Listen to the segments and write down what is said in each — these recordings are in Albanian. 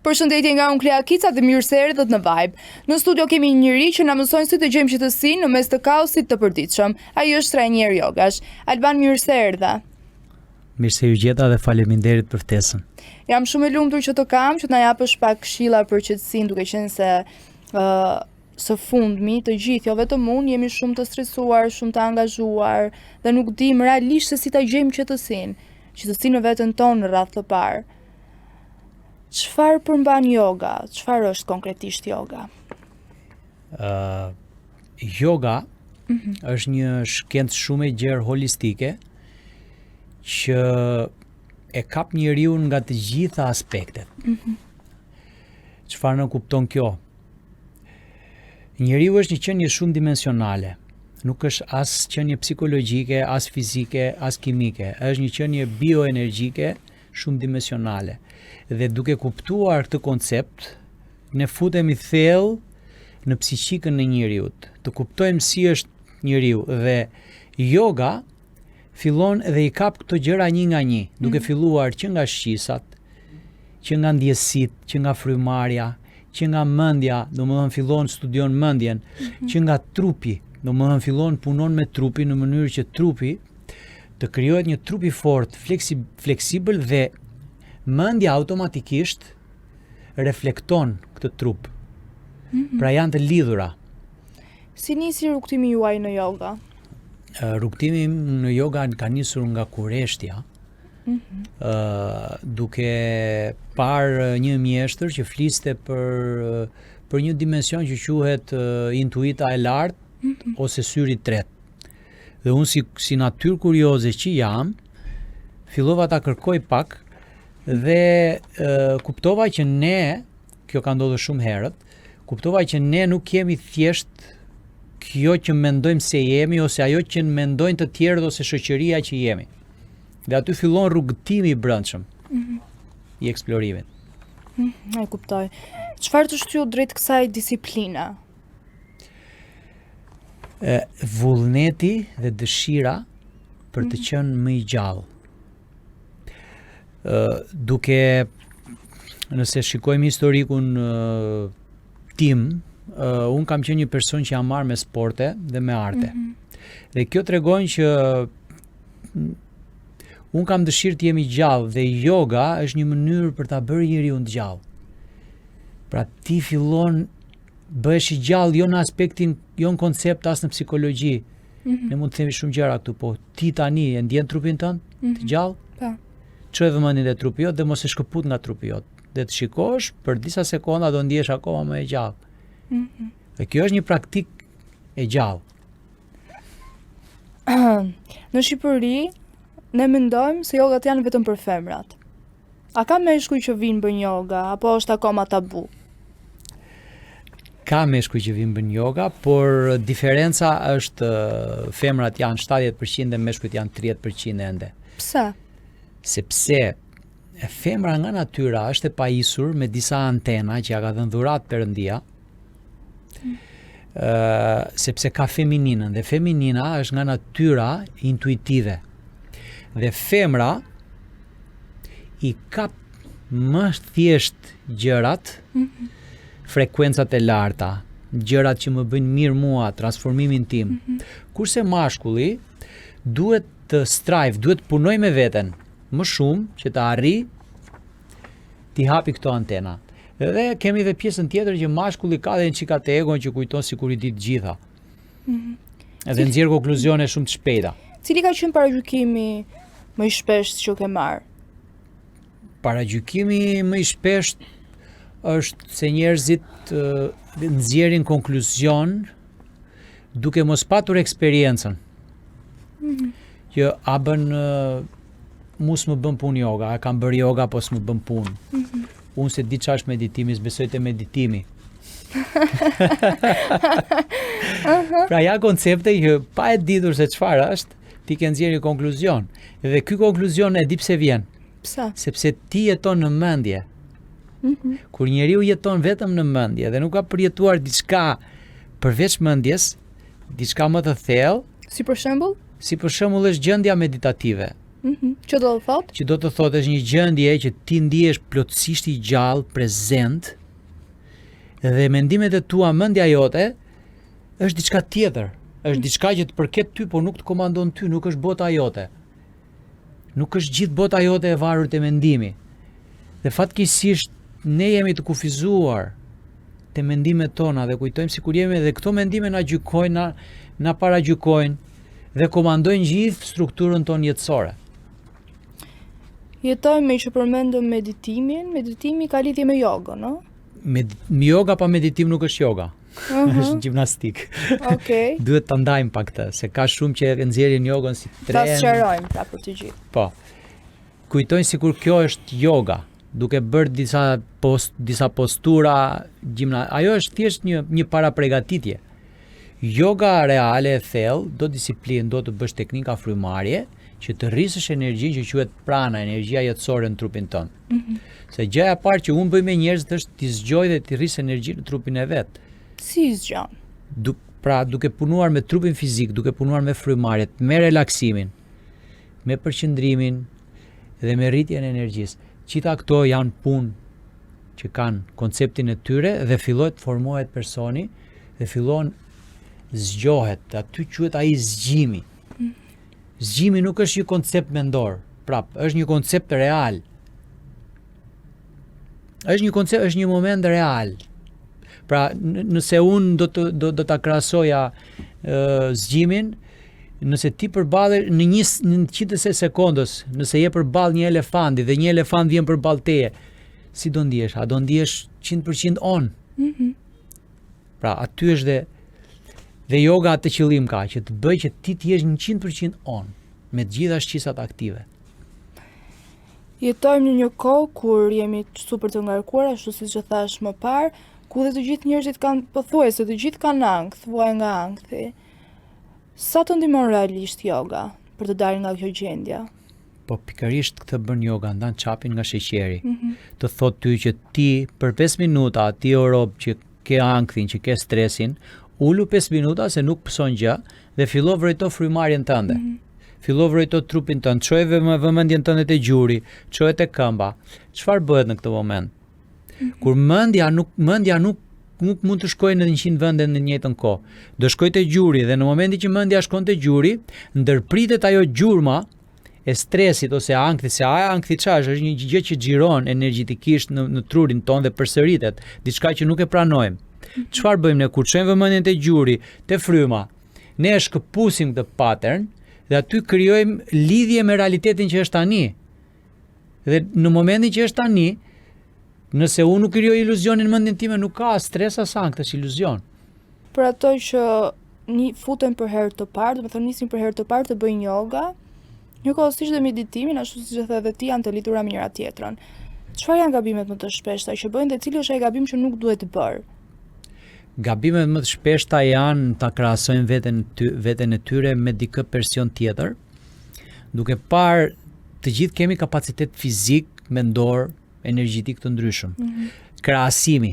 Përshëndetje nga unë Klea Kica dhe mirë se erdhët në Vibe. Në studio kemi një njeri që na mësojnë si të gjejmë qetësinë në mes të kaosit të përditshëm. Ai është trajner jogash. Alban, mirë se erdha. Mirë se ju gjeta dhe faleminderit për ftesën. Jam shumë e lumtur që të kam, që të na japësh pak këshilla për qetësinë, duke qenë se së fundmi të gjithë, jo vetëm unë, jemi shumë të stresuar, shumë të angazhuar dhe nuk dim realisht se si ta gjejmë qetësinë në veten tonë në radhë të parë. Çfarë përmban yoga? Çfarë është konkretisht yoga? Yoga është një shkencë shumë e gjerë holistike që e kap njeriu nga të gjitha aspektet. Çfarë në kupton kjo? Njeriu është një qenie shumë dimensionale. Nuk është as qenie psikologjike, as fizike, as kimike. Është një qenie bioenergjike shumë dimensionale. Dhe duke kuptuar këtë koncept, ne futemi thellë në psiqikën e njeriut. Të kuptojmë si është njeriu dhe yoga fillon dhe i kap këto gjëra një nga një, duke filluar që nga shqisat, që nga ndjesit, që nga frymarrja, që nga mendja, domethënë fillon studion mendjen, që nga trupi, domethënë fillon punon me trupin në mënyrë që trupi të krijohet një trup i fortë, fleksibël dhe mendja automatikisht reflekton këtë trup. Pra janë të lidhura. Si nisi rrugtimi juaj në yoga? Rrugtimi në yoga ka nisur nga kureshtja, duke parë një mjeshtër që fliste për një dimension që quhet intuita e lartë ose syri i tretë. Dhe unë si natyrë kurioze që jam, fillova ta kërkoj pak dhe kuptova që ne, kjo ka ndodhur shumë herët, kuptova që ne nuk jemi thjesht kjo që mendojmë se jemi ose ajo që mendojnë të tjerët ose shoqëria që jemi. Dhe aty fillon rrugëtimi i brendshëm i eksplorimit. E kuptoj. Çfarë të shtyu drejt kësaj disipline? Vullneti dhe dëshira për të qenë më i gjallë. Duke, nëse shikojmë historikun tim, unë kam qenë një person që jam marrë me sporte dhe me arte. Dhe kjo tregon që unë kam dëshirë të jemi gjallë dhe yoga është një mënyrë për ta bërë njeriu të gjallë. Pra ti fillon bëhesh i gjallë jo në aspektin, jo në koncept as në psikologji. Ne mund të themi shumë gjëra këtu, po ti tani e ndjen trupin tënd të gjallë? Po. Çoj vëmendjen te trupi jot dhe mos e shkëput nga trupi jot. Dhe të shikosh për disa sekonda do ndihesh akoma më e gjallë. Dhe kjo është një praktik e gjallë. Në Shqipëri ne mendojmë se jogat janë vetëm për femrat. A ka meshkuj që vinë bën yoga apo është akoma tabu? Ka meshkuj që vinë bën yoga, por diferenca është femrat janë 70% dhe meshkujt janë 30% ende. Pse? Sepse femra nga natyra është e pajisur me disa antena që ja ka dhënë dhurat Perëndia, sepse ka femininën dhe feminina është nga natyra intuitive. Dhe femra i kap më thjesht gjërat, frekuencat e larta, gjërat që më bëjnë mirë mua, transformimin tim. Kurse mashkulli duhet të duhet të punoj me veten më shumë që të arri t'i hapi këto antena. Dhe kemi dhe pjesën tjetër që mashkulli ka dhe një qikat e egon që kujton sikur i di të gjitha. Edhe nxjerr konkluzione shumë të shpejta. Cili ka qenë paragjykimi më i shpeshtë që ke marrë? Paragjykimi më i shpeshtë është se njerëzit nxjerrin konkluzion duke mos patur eksperiencën. Që a bën mu s'më bën punë yoga, a kam bërë yoga po s'më bën punë. Unë se di ç'është meditimi, s'besoj te meditimi. Pra ja koncepte që pa e ditur se çfarë është, ti ke nxjerrë një konkluzion. Dhe ky konkluzion e di pse vjen. Pse? Sepse ti jeton në mendje. Kur njeriu jeton vetëm në mendje dhe nuk ka përjetuar diçka përveç mendjes, diçka më të thellë, si për shembull? Si për shembull është gjendja meditative. Që do të thotë? Që do të thotë është një gjendje që ti ndihesh plotësisht i gjallë, prezent, dhe mendimet e tua, mendja jote është diçka tjetër. Është diçka që të përket ty, por nuk të komandon ty, nuk është bota jote. Nuk është gjithë bota jote e varur te mendimi. Dhe fatkeqësisht ne jemi të kufizuar te mendimet tona dhe kujtojmë sikur jemi dhe këto mendime na gjykojnë, na paragjykojnë dhe komandojnë gjithë strukturën tonë jetësore. Jetojmë me që përmendëm meditimin. Meditimi ka lidhje me jogën, no? Yoga pa meditim nuk është yoga. Është gjimnastik. Okej. Duhet ta ndajmë pak këtë, se ka shumë që e nxjerrin jogën si tren. Ta sqarojmë pra për të gjithë. Po. Kujtojnë sikur kjo është yoga, duke bërë disa postura, ajo është thjesht një parapregatitje. Yoga reale e thellë, do disiplinë, do të bësh teknika frymarrje, që të rrisësh energjinë që quhet prana, energjia jetësore në trupin tënd. Se gjëja e parë që unë bëj me njerëzit është t'i zgjoj dhe t'i rris energjinë në trupin e vet. Si zgjon? Pra duke punuar me trupin fizik, duke punuar me frymarrjet, me relaksimin, me përqendrimin dhe me rritjen e energjisë. Gjitha këto janë punë që kanë konceptin e tyre dhe fillojnë të formohet personi dhe fillon zgjohet, aty quhet ai zgjimi. Zgjimi nuk është një koncept mendor, prap, është një koncept real. Është një moment real. Pra, nëse unë do ta krahasoja zgjimin, nëse ti përballesh në 100 sekondës, nëse je përballë një elefanti dhe një elefant vjen përballë teje, si do ndihesh? A do ndihesh 100% on? Pra, aty është dhe yoga atë qëllim ka, që të bëj që ti të jesh 100% on, me të gjitha shqisat aktive. Jetojmë në një kohë kur jemi super të ngarkuar, ashtu siç e thash më parë, ku dhe të gjithë njerëzit kanë pothuajse të gjithë kanë ankth, vuaj nga ankthi. Sa të ndihmon realisht yoga për të dalë nga kjo gjendje? Po pikërisht këtë bën yoga, ndan çapin nga sheqeri. Të thotë ty që ti për 5 minuta, ti o rob që ke ankthin, që ke stresin, ulu 5 minuta se nuk pëson gjë dhe fillo vrojto frymarrjen tënde. Fillo vrojto trupin tënd, çoje vëmendjen tënde te gjuri, çoje te këmba. Çfarë bëhet në këtë moment? Kur mendja nuk mund të shkojë në 100 vende në të njëjtën kohë. Do shkojë te gjuri dhe në momentin që mendja shkon te gjuri, ndërpritet ajo gjurma e stresit ose ankthi, se ankthi çfarë është një gjë që xhiron energjetikisht në trurin ton dhe përsëritet, diçka që nuk e pranojmë. Çfarë bëjmë ne kur çojmë vëmendjen te gjuri, te fryma? Ne e shkëpusim këtë pattern dhe aty krijojmë lidhje me realitetin që është tani. Dhe në momentin që është tani, nëse unë nuk krijoj iluzionin në mendjen time, nuk ka stres as ankth, është iluzion. Për ato që futen për herë të parë, do të thonë nisin për herë të parë të bëjnë yoga, njëkohësisht dhe meditimin, ashtu siç e the edhe ti, janë të lidhura me njëra tjetrën. Çfarë janë gabimet më të shpeshta që bëjnë dhe cili është ai gabim që nuk duhet të bërë? Gabimet më të shpeshta janë ta krahasojnë veten e tyre me dikë person tjetër, duke parë të gjithë kemi kapacitet fizik, mendor, energjetik të ndryshëm. Krahasimi.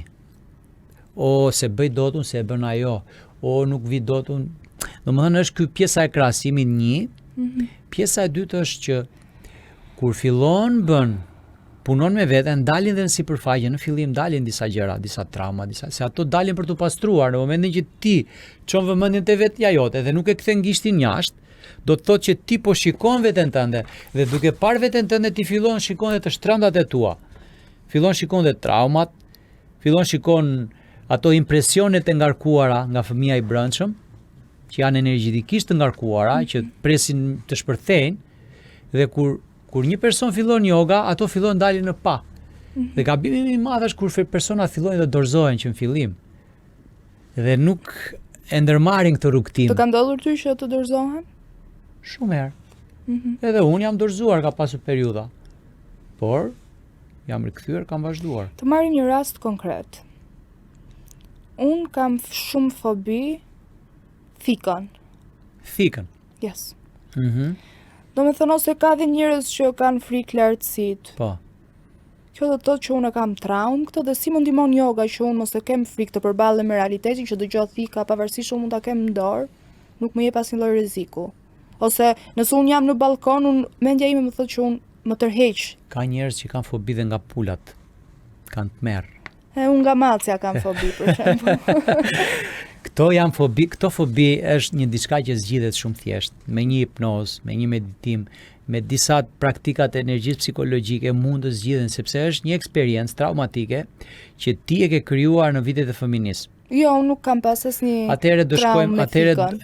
O se bëj dotun, se e bën ajo, o nuk vi dotun. Domethënë është ky pjesa e krahasimit 1. Pjesa e dytë është që kur fillon punon me veten, dalin dhe në sipërfaqe, në fillim dalin disa gjëra, disa trauma, se ato dalin për të pastruar. Në momentin që ti çon vëmendjen te vetja jote dhe nuk e kthen gishtin jashtë, do të thotë që ti po shikon veten tënde dhe duke parë veten tënde ti fillon shikon dhe të shtrendat e tua. Fillon shikon dhe traumat, fillon shikon ato impresionet e ngarkuara nga fëmia i brendshëm, që janë energjetikisht të ngarkuara, që presin të shpërthejnë, dhe kur një person fillon yoga, ato fillon dalin në pa. Dhe gabimi më i madh është kur persona fillojnë të dorëzohen që në fillim. Dhe nuk e ndërmarrin këtë rrugtim. Të ka ndodhur ty që të dorëzohen? Shumë herë. Edhe unë jam dorëzuar ka pasur periudha. Por jam rikthyer, kam vazhduar. Të marrim një rast konkret. Unë kam shumë fobi thikën. Thikën. Yes. Do me thënë ose ka dhe njerëz që kanë frikë lartësit. Po. Kjo do të thotë që unë kam traumë këtë dhe si më ndihmon yoga që unë mos të kem frikë të përballem me realitetin që dëgjoj thika pavarësisht unë mund ta kem në dorë, nuk më jep asnjë lloj rreziku. Ose nëse unë jam në balkon, mendja ime më thotë që unë më tërheq. Ka njerëz që kanë fobi dhe nga pulat. Kanë tmerr. Unë nga macja kam fobi për shembull. Këto fobi është një diçka që zgjidhet shumë thjesht, me një hipnozë, me një meditim, me disa praktikat e energjisë psikologjike mund të zgjidhen sepse është një eksperiencë traumatike që ti e ke krijuar në vitet e fëminisë. Jo, unë nuk kam pas asnjë. Atëherë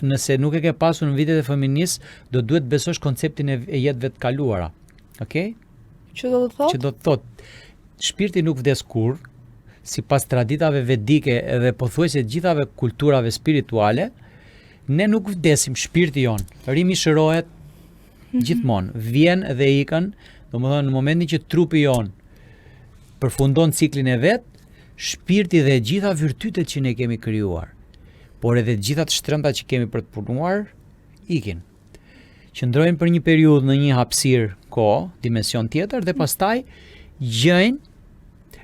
nëse nuk e ke pasur në vitet e fëminisë, do duhet besosh konceptin e jetëve të kaluara. Okej? Që do të thotë? Që do të thotë shpirti nuk vdes kurrë, sipas traditave vedike dhe pothuajse gjithave kulturave spirituale, ne nuk vdesim, shpirti jon rimishërohet gjithmonë, vjen dhe ikën, domethënë në momentin që trupi jon përfundon ciklin e vet, shpirti dhe gjitha virtytet që ne kemi krijuar, por edhe gjitha të shtrënda që kemi për të punuar, ikin. Qëndrojnë për një periudhë në një hapësirë kohë, dimension tjetër dhe pastaj gjejnë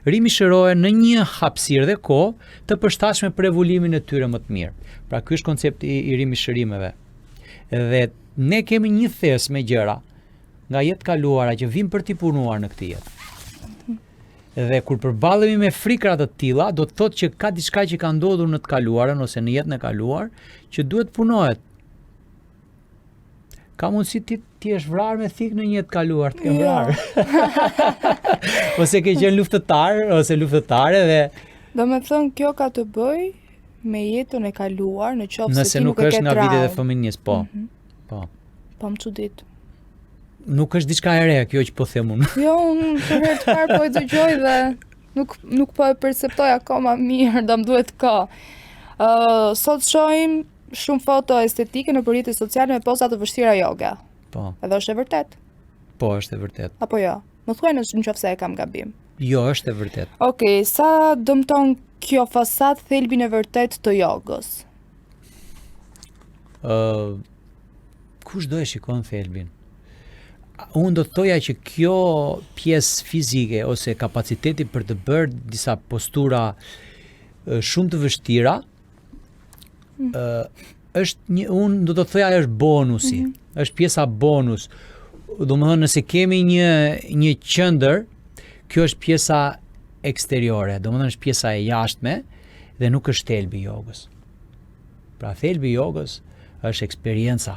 rimishërohen në një hapësirë dhe kohë të përshtatshme për evoluimin e tyre më të mirë. Pra ky është koncepti i rimishërimeve. Dhe ne kemi një thes me gjëra nga jetë kaluara që vijnë për t'i punuar në këtë jetë. Dhe kur përballemi me frikra të tilla, do të thotë që ka diçka që ka ndodhur në të kaluarën ose në jetën e kaluar që duhet punohet. Ka mundësi ti është vrarë me thikë në një jetë kaluar, të ke vrarë. Ose ke qenë luftëtar ose luftëtare dhe do me thënë kjo ka të bëj me jetën e kaluar, në qoftë se nëse ti nuk nuk e ke është nga traumë. vitet e fëmijës, po. Po. Po më çudit. Nuk është diçka e re kjo që po them unë. Jo, unë për herë të parë po e dëgjoj dhe nuk po e perceptoj akoma mirë, do më duhet kohë. Sot shohim shumë foto estetike në rrjetet sociale me poza të vështira yoga. Po. Edhe është e vërtet? Po, është e vërtet. Apo jo? Më thuaj nëse e kam gabim. Jo, është e vërtet. Okej, sa dëmton kjo fasad thelbin e vërtet të jogës? Kush do e shikon thelbin? Unë do të thoja që kjo pjesë fizike ose kapaciteti për të bërë disa postura shumë të vështira, është unë do të thoja është bonusi, është pjesa bonus. Domethënë nëse kemi një qendër, kjo është pjesa eksteriore, domethënë është pjesa e jashtme dhe nuk është thelbi i jogës. Pra thelbi i jogës është eksperienca,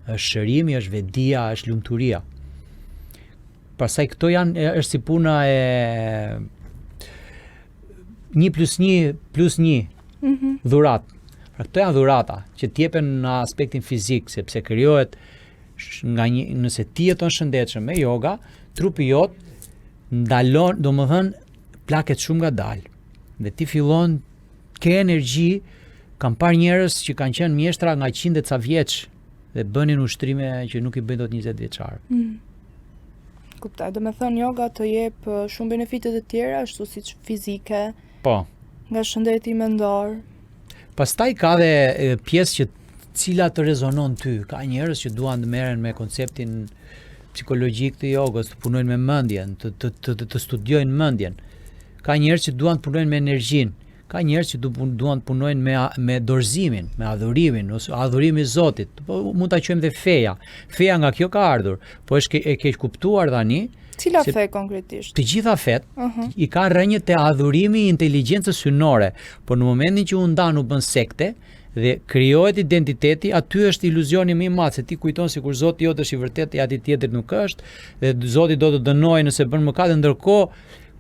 është shërimi, është vedia, është lumturia. Pastaj këto është si puna e 1+1+1 dhurat. Pra këto janë dhurata që t'jepen në aspektin fizik, sepse krijohet nëse ti jeton shëndetshëm me yoga, trupi jot ndalon, domethënë plaket shumë ngadalë. Dhe ti fillon ke energji, kam parë njerëz që kanë qenë mjeshtra nga 100 e ca vjeç dhe bënin ushtrime që nuk i bëjnë dot 20 vjeçar. Kuptoj, do me thënë yoga të jep shumë benefitet e tjera, ashtu siç fizike, Po. nga shëndeti mendor. Pastaj ka dhe pjesë që cila të rezonon ty. Ka njerëz që duan të merren me konceptin psikologjik të jogës, të punojnë me mendjen, të studiojnë mendjen. Ka njerëz që duan të punojnë me energjinë. Ka njerëz që duan të punojnë me dorëzimin, me adhurimin, ose adhurimi i Zotit. Po mund ta quajmë dhe feja. Feja nga kjo ka ardhur, po e ke kuptuar tani. Cila fe konkretisht? Të gjitha fet i ka rrënjët e adhurimi i inteligjencës synore, por në momentin që u ndan u bën sekte dhe krijohet identiteti, aty është iluzioni më i madh se ti kujton sikur Zoti jot është i vërtetë e ati tjetër nuk është dhe Zoti do të dënojë nëse bën mëkat, ndërkohë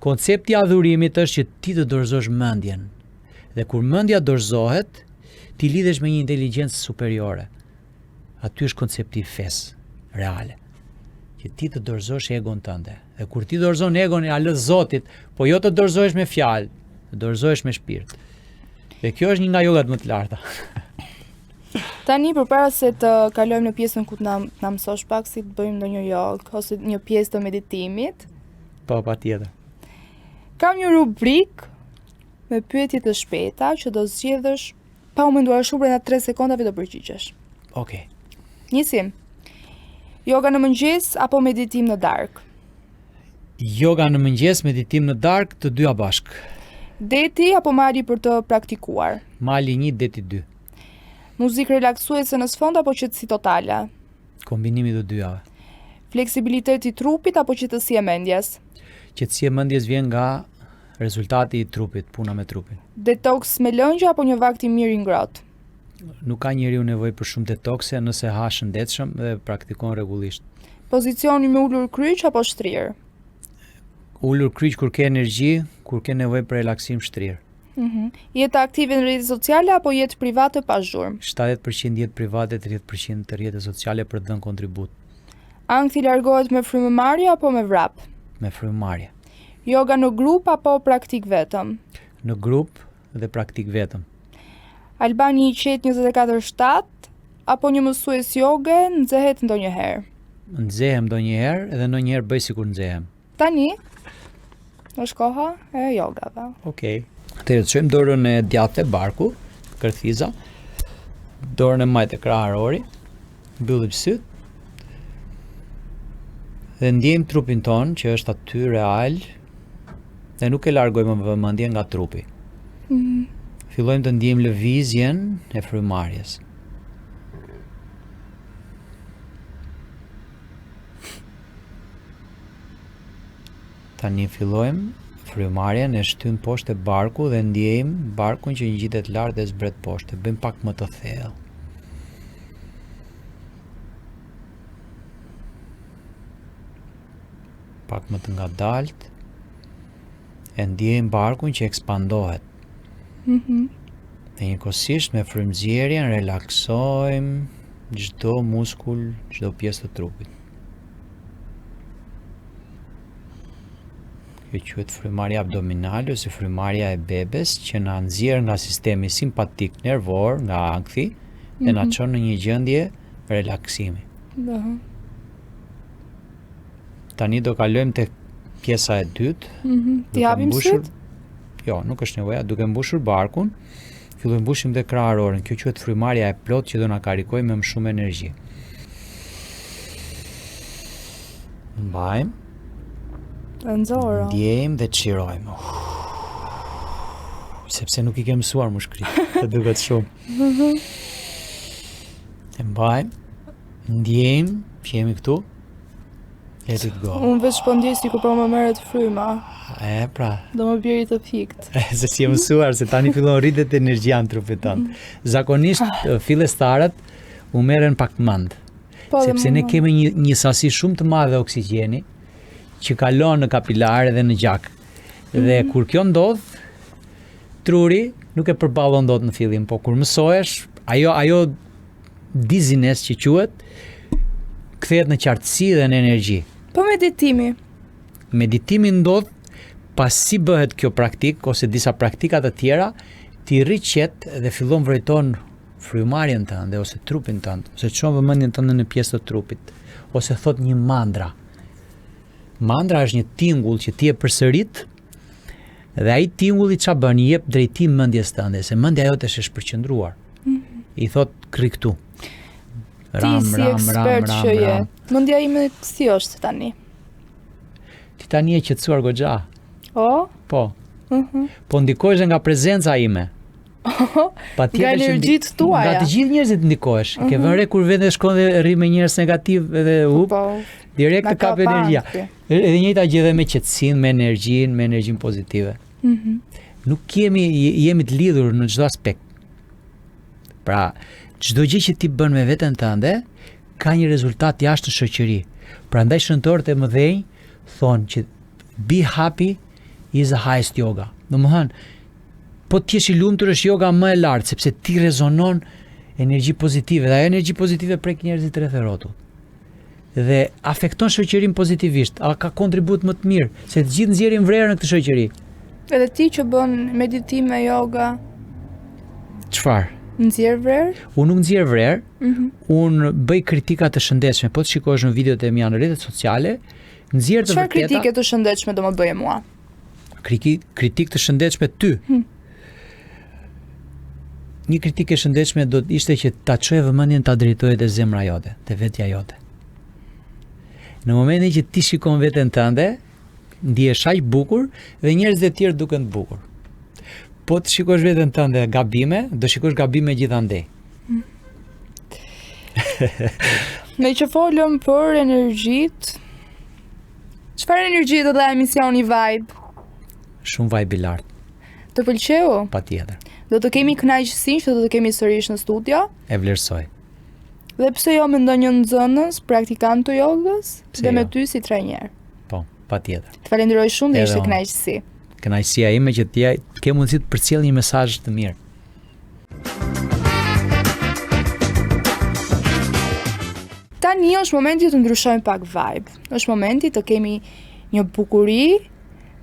koncepti i adhurimit është që ti të dorëzosh mendjen. Dhe kur mendja dorëzohet, ti lidhesh me një inteligjencë superiore. Aty është koncepti i fesë reale. Që ti të dorëzosh egon tënde. Dhe kur ti dorëzon egon e a lë Zotit, po jo të dorëzohesh me fjalë, të dorëzohesh me shpirt. Dhe kjo është një nga jogat më të larta. Tani përpara se të kalojmë në pjesën ku na mësosh pak si të bëjmë ndonjë jogë ose një pjesë të meditimit. Po, patjetër. Kam një rubrik me pyetje të shpejta që do zgjedhësh pa u menduar shumë brenda 3 sekondave do përgjigjesh. Okej. Nisim. Yoga në mëngjes apo meditim në darkë? Yoga në mëngjes, meditim në darkë, të dyja bashkë. Deti apo mali për të praktikuar? Mali 1, deti 2. Muzikë relaksuese në sfond apo qetësi totale? Kombinimi të dyjave. Fleksibiliteti i trupit apo qetësia e mendjes? Qetësia e mendjes vjen nga rezultati i trupit, puna me trupin. Detoks me lëngje apo një vakt i mirë i ngrohtë? Nuk ka njeriu nevojë për shumë detokse nëse ha shëndetshëm dhe praktikon rregullisht. Pozicioni me ulur kryq apo shtrirë? Ulur kryq kur ke energji, kur ke nevojë për relaksim shtrirë. Jeta aktive në rrjetet sociale apo jetë private pa zhurmë? 70% jetë private, 30% të rrjetet sociale për të dhënë kontribut. Ankthi largohet me frymëmarrje apo me vrap? Me frymëmarrje. Yoga në grup apo praktik vetëm? Në grup dhe praktik vetëm. Albani i qetë 24/7 apo një mësues joge nxehet ndonjëherë? Nxehem ndonjëherë dhe ndonjëherë bëj sikur nxehem. Tani është koha e jogave. Okej. Atëherë çojmë dorën e djathtë e barku, kërthiza, dorën e majtë e krahërori, mbyllim syt. Dhe ndjejmë trupin ton që është aty real dhe nuk e largojmë vëmendjen nga trupi. Fillojmë të ndjejmë lëvizjen e frymëmarrjes. Tani fillojmë frymëmarrjen e shtym poshtë e barku dhe ndjejmë barkun që ngjitet lart dhe zbret poshtë. Bëjmë pak më të thellë. Pak më të ngadalt. E ndjejmë barkun që ekspandohet. Dhe njëkohësisht me frymëzjerjen relaksojmë çdo muskull, çdo pjesë të trupit. Kjo quhet frymëmarrja abdominale ose frymëmarrja e bebes që na nxjerr nga sistemi simpatik nervor, nga ankthi, dhe na çon në një gjendje relaksimi. Tani do kalojmë tek pjesa e dytë. Ti hapim syt? Jo, nuk është nevoja, duke mbushur barkun, fillojmë mbushim dhe krahërorin. Kjo quhet frymëmarrja e plotë që do na karikojë me më shumë energji. Mbajmë. Nxorë. Ndjejmë dhe çirojmë. Sepse nuk I kem mësuar mushkrit, të duket shumë. E mbajmë, ndjejmë, që jemi këtu. Let it go. Unë veç po ndjej sikur po më merret fryma. Pra. Do më bjeri të fikt. Se si e mësuar, se tani fillon rritet energjia në trupit tënd. Zakonisht fillestarët u merren pak mend. Sepse ne kemi një sasi shumë të madhe oksigjeni që kalon në kapilare dhe në gjak. Dhe kur kjo ndodh, truri nuk e përballon dot në fillim, po kur mësohesh, ajo dizziness që quhet kthehet në qartësi dhe në energji. Po meditimi. Meditimi ndodh pasi bëhet kjo praktik ose disa praktika të tjera, ti rri qet dhe fillon vrojton frymëmarrjen tënde ose trupin tënd, ose çon vëmendjen tënde në pjesë të trupit, ose thot një mandra. Mandra është një tingull që ti e përsërit dhe ai tingull I çfarë bën, I jep drejtim mendjes tënde, se mendja jote është përqendruar. I thot kri këtu. Ti si ekspert që je, mendja ime si është tani? Ti tani e qetësuar goxha. Po. Po ndikohesh nga prezenca ime. Nga energjitë tuaja. Nga të gjithë njerëzit ndikohesh. Ke vënë re kur vende shkon dhe rri me njerëz negativ edhe direkt të kap energjia. Edhe njëjta gjë edhe me qetësinë, me energjinë pozitive. Nuk jemi të lidhur në çdo aspekt. Pra, çdo gjë që ti bën me veten tënde ka një rezultat jashtë në shoqëri. Prandaj shëntorët e mëdhenj thonë që be happy is the highest yoga. Domethënë, po ti je I lumtur është yoga më e lartë sepse ti rezonon energji pozitive dhe ajo energji pozitive prek njerëzit rreth rrotull. Dhe afekton shoqërinë pozitivisht. A ka kontribut më të mirë se të gjithë nxjerrin vrerë në këtë shoqëri. Edhe ti që bën meditim me yoga. Çfarë? Nxjerr vrerë? Unë nuk nxjerr vrerë. Unë bëj kritika të shëndetshme. Po të shikosh në videot e mia në rrjetet sociale, nxjerr të vërteta. Çfarë kritike të shëndetshme do më bëje mua? Kritik të shëndetshme ty. Një kritikë e shëndetshme do të ishte që ta çoje vëmendjen ta drejtoje te zemra jote, te vetja jote. Në momentin që ti shikon veten tënde, ndihesh aq bukur dhe njerëzit e tjerë duken të bukur. Po të shikosh veten tënde gabime, do shikosh gabime gjithandej. Me që folëm për energjit, çfarë energji do dha emisioni Vibe? Shumë vibe i lartë, Të pëlqeu? patjetër. Do të kemi kënaqësinë që do të kemi sërish në studio. E vlerësoj. Dhe pse jo me ndonjë nxënës, praktikant të jogës, Pse dhe me jo? ty si trajner. Po, patjetër. Të falenderoj shumë dhe Edhe ishte unë. kënaqësi. Kënaqësia ime që ti ke mundësi të përcjell një mesazh të mirë. Tani është momenti të ndryshojmë pak vibe. Është momenti të kemi një bukuri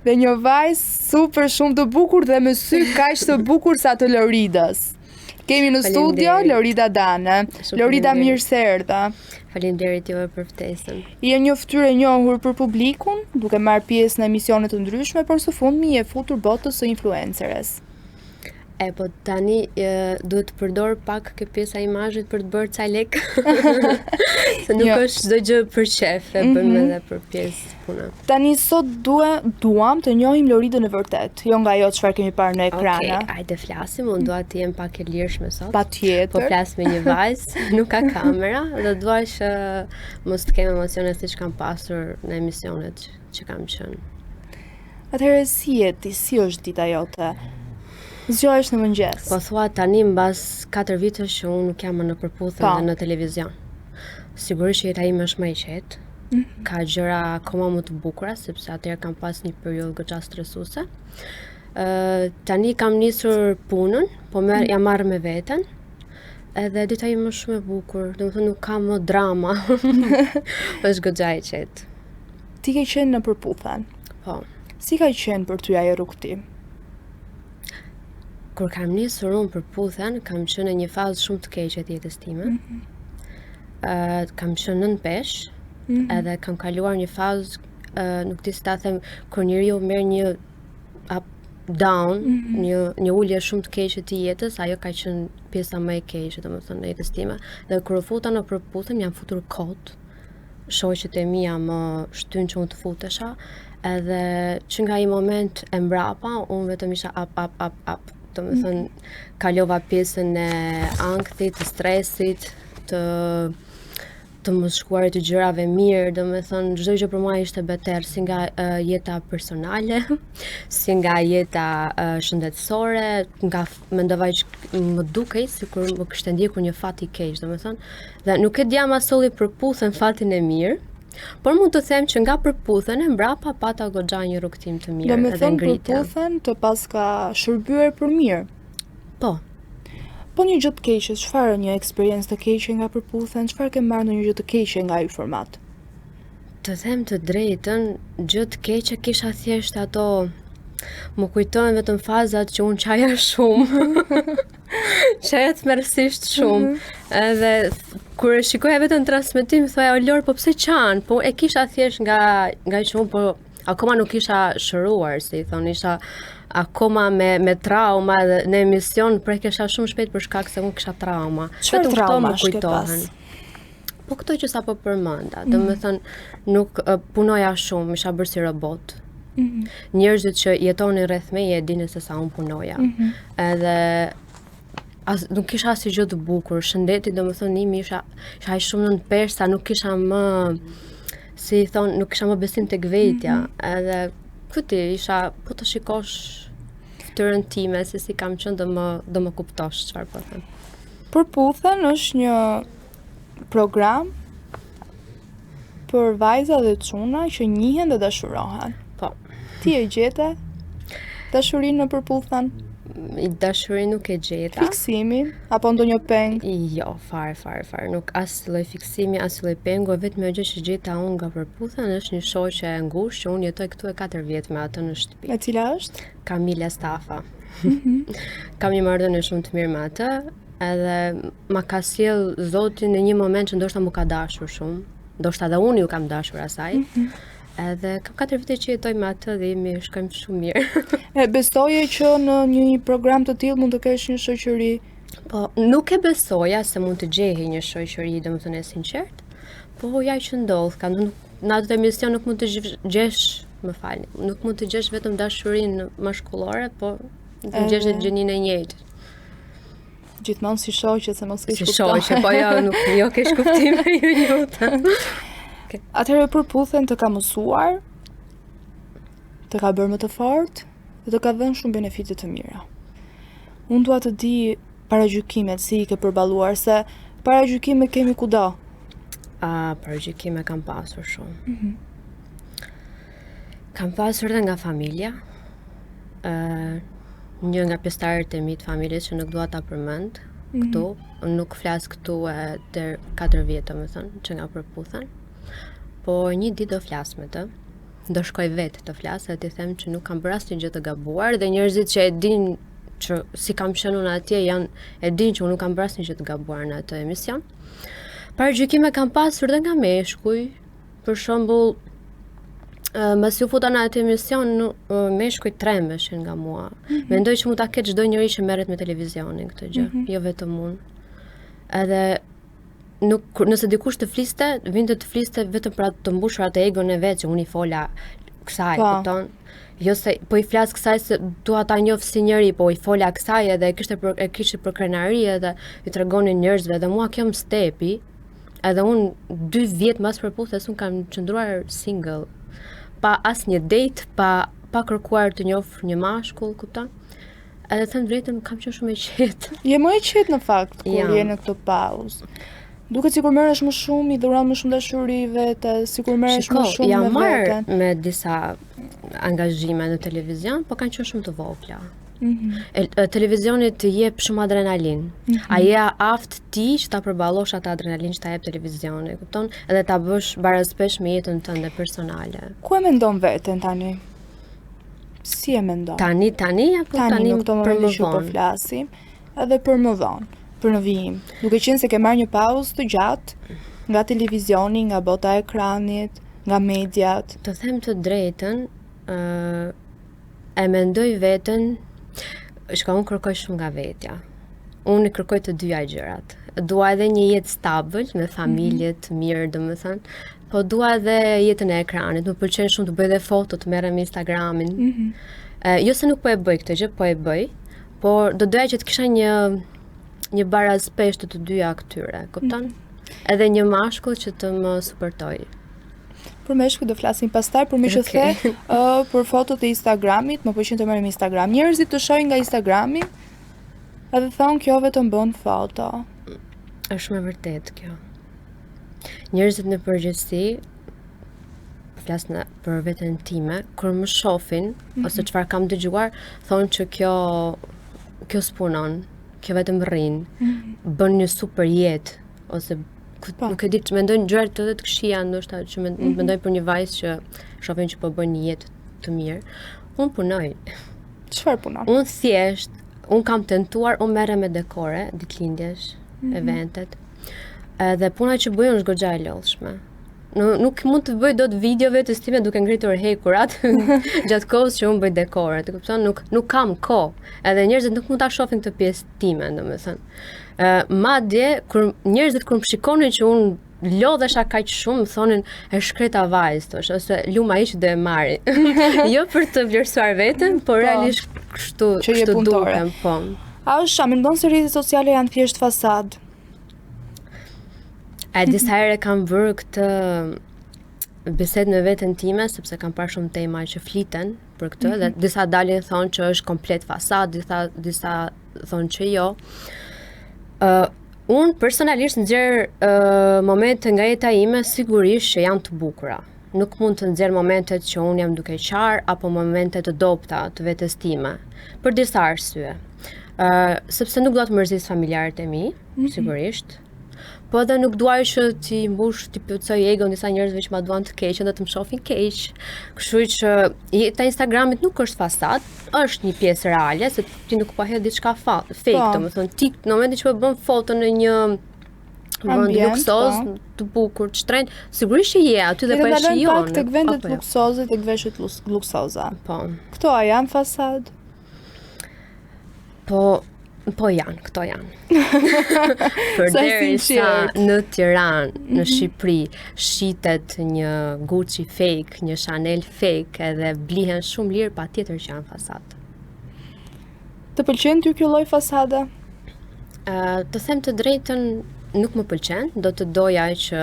dhe një vajzë super shumë të bukur dhe me sy kaq të bukur sa të Loridës. Kemi në studio Faleminderit. Lorida Dane. Shumë Lorida, faleminderit. mirë se erdha. Faleminderit juve për ftesën. Je një fytyrë e njohur për publikun, duke marrë pjesë në emisione të ndryshme, por së fundmi je futur botës së influenceres. Po tani duhet të përdor pak kjo pjesa e imazhit për të bërë ca lek. Se nuk Jo. është çdo gjë për qef, e bëjmë edhe për pjesë puna. Tani sot duam të njohim Loridën e vërtet, jo nga ajo çfarë kemi parë në ekrana. Okej, hajde flasim, unë dua të jem pak e lirshme sot. Po Patjetër. flas me një vajzë, nuk ka kamera, dhe dua që mos të kem emocione siç kam pasur në emisionet që kam qenë. Atëherë si je ti, si është dita jote? Zgjohesh në mëngjes. Po thua tani mbas 4 vitesh që unë nuk jam më në përputhje Po. dhe në televizion. Sigurisht që jeta ime është më e qetë. Ka gjëra akoma më të bukura sepse atëherë kam pas një periudhë goxha stresuese. Tani kam nisur punën, po jam marrë me veten. Edhe dita ime është shumë e bukur, domethënë nuk ka më drama. Është goxha e qetë. Ti ke qenë në përputhen. Po. Si ka qenë për ty ajo rrugtim? Kur kam nisur unë përputhen, kam qenë në një fazë shumë të keqe të jetës time. Kam qenë nën pesh, edhe kam kaluar një fazë, nuk di si ta them, kur njeriu merr një down, një ulje shumë të keqe të jetës, ajo ka qenë pjesa më e keqe, domethënë, në jetës time. Dhe kur u futa në përputhem, jam futur kot. Shoqet e mia më shtyn që unë të futesha, edhe që nga ai moment e mbrapa, unë vetëm isha up. Do me thënë, kalova pjesën e ankthit, të stresit, të mos shkuarit të gjërave mirë, do me thënë, çdo gjë për mua ishte beter, si nga jeta personale, si nga jeta shëndetësore, nga mendova që më dukej sikur më kishte ndjekur një fat i keq, do me thënë, dhe nuk e dija ma solli përputhen fatin e mirë, por mund të them që nga përputhen e mbrapa pata goxha një rrugtim të Do mirë me edhe thënë ngritja. përputhen të pas ka shërbyer për mirë. Po, Po një gjë të keqe, çfarë një eksperiencë të keqe nga përputhen, çfarë ke marrë në një gjë të keqe nga ai format? të them të drejtën, gjë të keqe kisha thjesht ato, më kujtojnë vetëm fazat që unë qaja shumë, qaja të mërësisht shumë, edhe kur e shikoja vetëm transmetim, thoja, o Lor, po pse qanë, po e kisha thjesht nga që unë, po akoma nuk isha shëruar, si i thonë, isha akoma me trauma dhe në emision prekesha shumë shpejt për shkak se unë kisha trauma. Çfarë Vetëm këto trauma më shke kujtohen. pas? Po këto që sapo përmenda, do me thënë, nuk punoja shumë, isha bërë si robot. Njerëzit që jetonin rreth meje e dinin se sa unë punoja. Edhe nuk kisha asnjë gjë të bukur, shëndeti do me thënë imi isha aq shumë nën pesh sa nuk kisha më, si i thonë, nuk kisha më besim tek vetja. Edhe këti isha, po të shikosh fytyrën time se si kam qenë do më kuptosh çfarë po them. Përputhen është një program për vajza dhe çuna që njihen dhe dashurohen. Po. Ti e gjete dashurinë në përputhen? Dashurinë nuk e gjeta. Fiksimin apo ndonjë peng? Jo, fare. Nuk as lloj fiksimi, as lloj pengu, vetëm ajo gjë që gjeta unë nga përputhen është një shoqe e ngushtë që unë jetoj këtu e 4 vjet me atë në shtëpi. E cila është? Kamila Stafa. Kam një marrëdhënie shumë të mirë me atë, edhe ma ka sjell Zoti në një moment që ndoshta më ka dashur shumë. Ndoshta edhe unë ju kam dashur asaj. Edhe kam 4 vite që jetoj me atë dhe shkojmë shumë mirë. E besoje që në një program të tillë mund të kesh një shoqëri? Po, nuk e besoja se mund të gjehej një shoqëri, domethënë e sinqert, po ja që ndodh, në atë emision nuk mund të gjesh, nuk mund të gjesh vetëm dashurinë mashkullore, po të gjesh edhe gjininë e njëjtë. Gjithmonë si shoqe se mos keq Si kupton. shoqe, po jo keq kuptim, ju lutem. Atëherë përputhen të ka mësuar, të ka bërë më të fortë dhe të ka dhënë shumë benefite të mira. Unë dua të di paragjykimet si i ke përballuar, se paragjykime kemi kudo. Paragjykime kam pasur shumë. Kam pasur dhe nga familja, një nga pjesëtarët e mi të familjes që nuk dua ta përmend këtu, nuk flas këtu deri 4 vjet domethënë që nga përputhen. Po një ditë do flas me të, do shkoj vetë të flas dhe t'i them që nuk kam bërë asnjë gjë të gabuar dhe njerëzit që e dinë që si kam qenë unë atje e dinë që unë nuk kam bërë asnjë gjë të gabuar në atë emision. Paragjykime kam pasur dhe nga meshkuj, për shembull, mbasi u futa në atë emision, meshkuj trembeshin nga mua. Mendoj që mund ta ketë çdo njeri që merret me televizionin këtë gjë, jo vetëm unë. Edhe nëse dikush të fliste, vinte të fliste vetëm për të mbushur atë egon e vet që unë i fola kësaj, kupton? Jo se po i flas kësaj se dua ta njoh si njeri, po i fola kësaj edhe e kishte për krenari edhe i tregonin njerëzve dhe mua kjo më stepi. Edhe unë 2 vjet mbas përputhjes unë kam qëndruar single, pa asnjë date, pa kërkuar të njoh një mashkull, kupton? Edhe them drejtën kam qenë shumë e qetë. Je më e qetë në fakt kur Jam. je në këtë pauzë. Duket sikur merresh më shumë, i dhuron më shumë dashuri vetë, sikur merresh më shumë jam me marrë veten. me disa angazhime në televizion, po kanë qenë shumë të vogla. Televizioni të jep shumë adrenalin. A je aft ti që ta përballosh atë adrenalin që ta jep televizioni, kupton? Edhe ta bësh barazpesh me jetën tënde personale. Ku e mendon veten tani? Si e mendon? Tani apo tani në këto për momente më që po vonë? flasim, edhe për më vonë, për në vijim. Duke qenë se ke marrë një pauzë të gjatë nga televizioni, nga bota e ekranit, nga mediat. Të them të drejtën, e mendoj veten, unë kërkoj shumë nga vetja. Unë i kërkoj të dyja gjërat. Dua edhe një jetë stabil, me familje të mirë, domethënë, po dua edhe jetën e ekranit. Më pëlqen shumë të bëj dhe foto, të merrem me Instagramin. Jo se nuk po e bëj këtë gjë, po e bëj, por do doja që të kisha një barazpesh të dyja këtyre, kupton? Edhe një mashkull që të më supportoj. Për meshkuj do flasim pastaj, për mi që the, për fotot e Instagramit, më pëlqen të merrem Instagram. Njerëzit të shohin nga Instagrami, edhe thonë kjo vetëm bën foto. Është shumë e vërtet kjo. Njerëzit në përgjithësi, flas për veten time, kur më shohin ose çfarë kam dëgjuar, thonë që kjo s'punon, kjo vetëm rrin, bën një super jetë ose nuk e di, mendojnë gjëra të këqija, ndoshta që mendoj për një vajzë që shohin që po bën një jetë të mirë. Unë punoj. Çfarë punon? Unë thjesht, unë kam tentuar, unë merrem me dekore, ditëlindjesh, eventet. Dhe puna që bëj është goxha e lodhshme. Nuk mund të bëj dot videove të time duke ngritur hekurat gjatë kohës që unë bëj dekore, të kupton? Nuk kam kohë. Edhe njerëzit nuk mund ta shohin këtë pjesë time, domethënë. Madje kur njerëzit kur më shikonin që unë lodhesha kaq shumë, më thonin e shkreta vajzë, thosh, ose luma hiç do e marri. Jo për të vlerësuar veten, por realisht kështu dukem, po. A mendon se rrjetet sociale janë thjesht fasadë? Disa herë kam bërë këtë bisedë me veten time, sepse kam parë shumë tema që fliten për këtë, dhe disa dalin thonë që është komplet fasadë, disa thonë që jo. Unë personalisht nxjerr momente nga jeta ime sigurisht që janë të bukura. Nuk mund të nxjerr momentet që unë jam duke qarë apo momente të dobta të vetes time, për disa arsye. Sepse nuk dua të mërzis familjarët e mi, sigurisht. Po edhe nuk duaj që t'i plotësoj egon disa njerëzve që ma duan të keqen dhe të më shohin keq. Kështu që jeta Instagramit nuk është fasad, është një pjesë reale, se ti nuk po hedh diçka fake, domethënë ti në momentin që po bën foto në një vend luksoz, të bukur, të shtrenjtë, sigurisht që je aty dhe po e shijon. Tek vendet luksoze, tek veshjet luksoza. Po. Këto a janë fasad? Po janë, këto janë. Përderisa në Tiranë, në Shqipëri, shitet një Gucci fake, një Chanel fake, edhe blihen shumë lirë, patjetër që janë fasad. Të pëlqen ty kjo lloj fasade? Të them të drejtën, nuk më pëlqen, do të doja që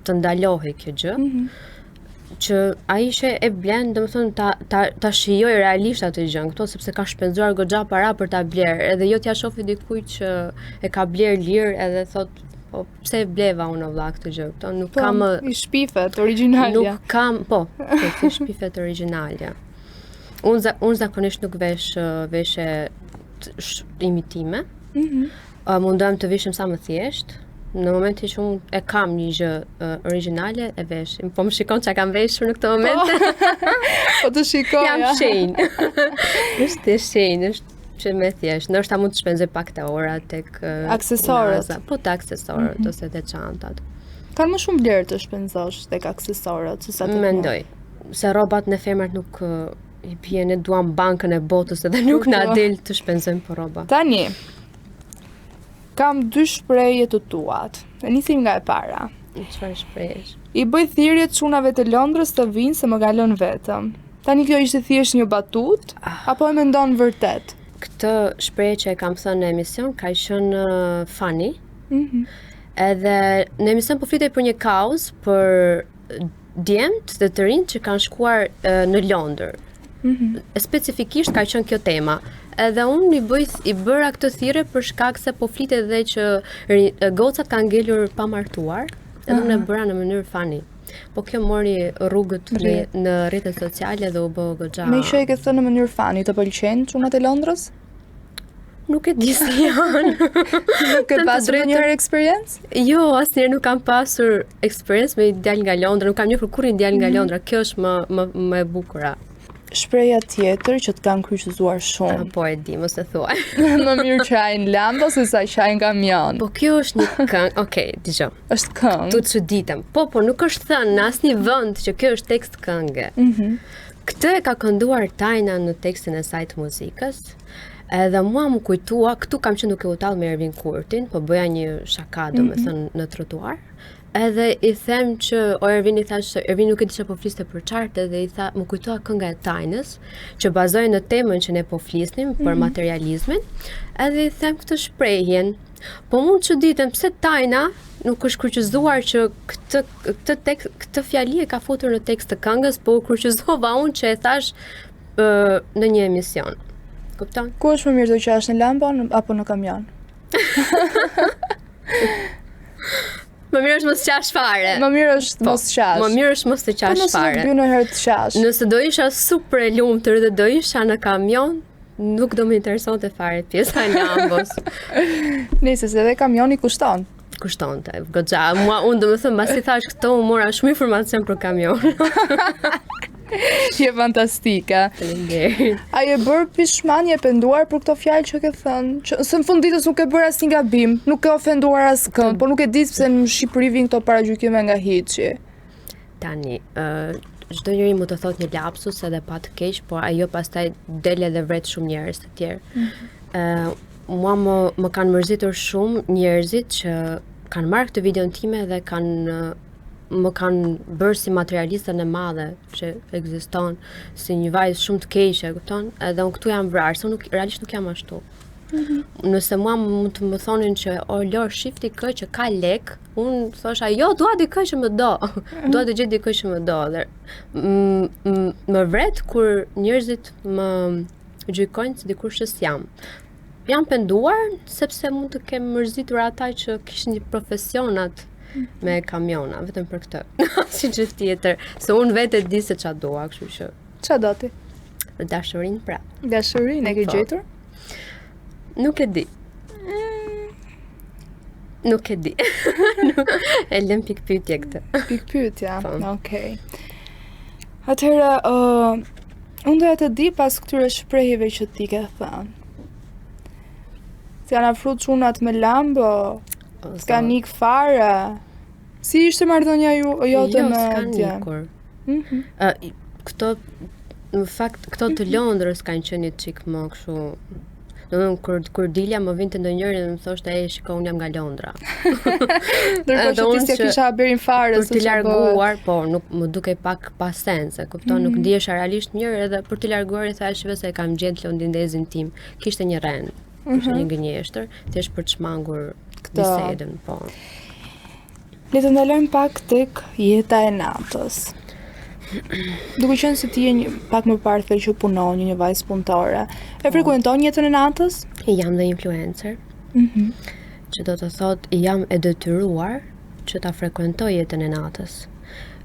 të ndalohej kjo gjë. Që ai që e blen, domethënë ta shijoj realisht atë gjën këto, sepse ka shpenzuar goxha para për ta bler, edhe jo t'ja shofi dikujt që e ka bler lirë edhe thot, po pse e bleva unë vëlla këtë gjë këto, nuk kam i shpifet origjinalja. Nuk kam, i shpifet origjinalja. Unë zakonisht nuk vesh veshe imitime. Mundohem të vishim sa më thjesht. Në momentin që unë e kam një gjë origjinale, e vesh. Po më shikon që kam veshur në këtë moment. Po të shikoj. Jam shenjë. Është shenjë, është që me thjesht. Ndoshta mund të shpenzoj pak të ora tek aksesorët. Po të aksesorët ose te çantat. Kanë më shumë vlerë të shpenzosh tek aksesorët se sa tek mendoj. Se rrobat në femrat nuk i bie, ne duam bankën e botës edhe nuk na del të shpenzojmë për rroba. Tani kam 2 shprehje të tuat. E nisim nga e para. Çfarë shprehjesh? I bëj thirrjet çunave të Londrës të vinë se më kalon vetëm. Tani kjo ishte thjesht një batut apo e mendon vërtet? Këtë shprehje që e kam thënë në emision ka qenë funny. Edhe në emision po flitej për një kauzë për djemt dhe të rinj që kanë shkuar në Londër. Specifikisht ka qenë kjo tema. Edhe unë i bëra këtë thirrje për shkak se po flitet edhe që gocat kanë ngelur pa martuar, edhe unë e bëra në mënyrë funny. Po kjo mori rrugët në rrjetet sociale dhe u bë goxha. Me që e ke thënë në mënyrë funny, të pëlqejnë çunat e Londrës? Nuk e di si janë. Nuk ke pasur ndonjëherë eksperiencë? Jo, asnjëherë nuk kam pasur eksperiencë me djalë nga Londra, nuk kam njohur kurrë djalë nga Londra. Kjo është më e bukura. Shpreha tjetër që të kanë kryqëzuar shumë. Po e di, mos e thuaj. Më mirë qajnë lamba se sa qajnë kamion. Po kjo është një këngë, okay, dëgjoj. Është këngë. Tu çuditem. Po nuk është thënë në asnjë vend që kjo është tekst këngë. Këtë e ka kënduar Tajna në tekstin e saj të muzikës. Edhe mua më kujtua, këtu kam qenë duke u tallë me Ervin Kurtin, po bëja një shaka domethënë në trotuar. Edhe i them që Ervin i thash se Ervin nuk e di çfarë po fliste për çartë, dhe i tha më kujtoa kënga e Tajnës që bazohej në temën që ne po flisnim për materializmin. Edhe i them këtë shprehjen. Po mund të çuditem pse Tajna nuk është kryqëzuar që këtë fjali e ka futur në tekst të këngës, po kryqëzova unë që e thash në një emision. Kupton? Ku është më mirë të qash në lamba apo në kamion? Më mirë është mos qash fare. Më mirë është mos qash. Më mirë është mos të qash fare. Po nëse nuk bën herë të qash. Nëse do isha super e lumtur dhe do isha në kamion, nuk do më interesonte fare pjesa e lambës. Nëse se edhe kamioni kushton. Kushtonte. Goxha, unë domethënë mbasi thash këto, u mora shumë informacion për kamion. Je fantastike. Faleminderit. A je bërë pishmanie, penduar për këto fjalë që ke thënë? Që në fund ditës nuk e bërë asnjë gabim, nuk e ofenduar askënd, po nuk e di pse në Shqipëri vijnë këto paragjykime nga hiçi. Tani, çdo njeri mund të thotë një lapsus edhe pa të keq, por ajo pastaj del edhe vret shumë njerëz të tjerë. Mua më kanë mërzitur shumë njerëzit që kanë marrë këtë videon time dhe më kanë bërë si materialistën e madhe që ekziston, si një vajzë shumë të keqe, kupton? Edhe unë këtu jam vrarë, se unë realisht nuk jam ashtu. Nëse mua mund të më thonin që Lor shifti kë që ka lek, unë thosha jo, dua dikë që më do. Dua të gjej dikë që më do. Dhe më vret kur njerëzit më gjykojnë si dikush që s'jam. Jam penduar sepse mund të kem mërzitur ata që kishin një profesionat me kamiona, vetëm për këtë. Si gjë tjetër, se unë vetë di se ç'a dua, kështu që. Ç'a do ti? Dashurinë pra. Dashurinë e ke gjetur? Nuk e di. Nuk e di. E lëm pikpyetje këtë. Pikpyetja. Okej. Atëherë, unë doja të di pas këtyre shprehjeve që ti ke thënë. Të janë afru çunat me lambë, s'ka nik fare. Si ishte marrëdhënia jote me djem? Këto, në fakt, këto të Londrës kanë qenë një çik më kështu. Kur dilja më vinte ndonjëri dhe më thoshte shiko, unë jam nga Londra. Ndërkohë që ti s'e kisha haberin fare për të larguar, po nuk më dukej pak pa sens, e kupton, nuk ndihesha realisht mirë, edhe për të larguar i thash se kam gjetë londindezin tim. Kishte një ren. është një gënjeshtër, thjesht për të shmangur bisedën, po. Le të ndalojmë pak tek jeta e natës. Duke qenë se ti je pak më parë the që punon, një vajzë punëtore, e frekuenton jetën e natës? Jam dhe influencer, që do të thot jam e detyruar që ta frekuentoj jetën e natës.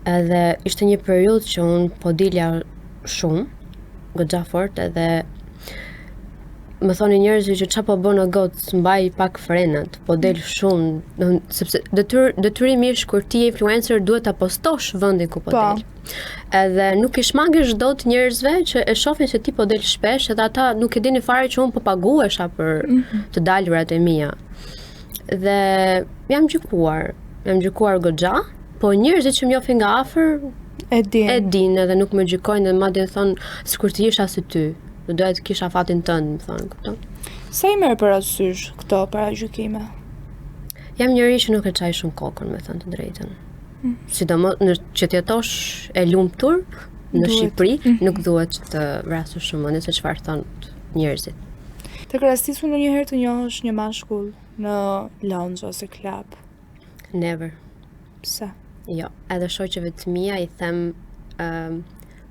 Edhe ishte një periudhë që unë po dilja shumë, goxha fort, edhe më thoni njerëzit që çfarë po bën në gotë, mbaj pak frenat, po del shumë, sepse detyrimisht kur ti je influencer duhet ta postosh vendin ku po del. Edhe nuk I shmangesh dot njerëzve që e shohin se ti po del shpesh, edhe ata nuk e dinin fare që unë po paguhesha për të dalurat e mia. Dhe jam gjykuar goxha, po njerëzit që më njohin nga afër e din edhe nuk më gjykojnë, dhe madje thonë sikur të isha si ty. Do doja të kisha fatin tënd, më thonë, kupton? Sa I merr parasysh këto paragjykime? Jam njëri që nuk e çaj shumë kokën, me thënë të drejtën. Sidomos në që të jetosh e lumtur në Shqipëri, nuk duhet të vrasësh shumë mendje se çfarë thonë njerëzit. Të krahasisu ndonjëherë të njohësh një mashkull në lounge ose klub? Never. Pse? Jo, edhe shoqeve të mia I them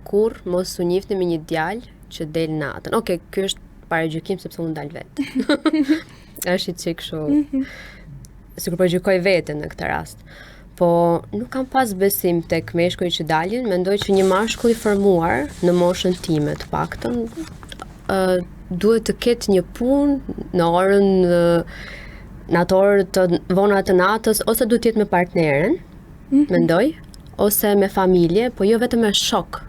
kur mos u njihni me një djalë që del natën. Okej, ky është paragjykim sepse unë dal vetë. Është I çik kështu. Sikur po gjykoj veten në këtë rast. Po nuk kam pas besim tek meshkujt që dalin, mendoj që një mashkull I formuar në moshën time të paktën duhet të ketë një punë në orën në atë orë të vona të natës, ose duhet të jetë me partneren, mendoj, ose me familje, po jo vetëm me shok.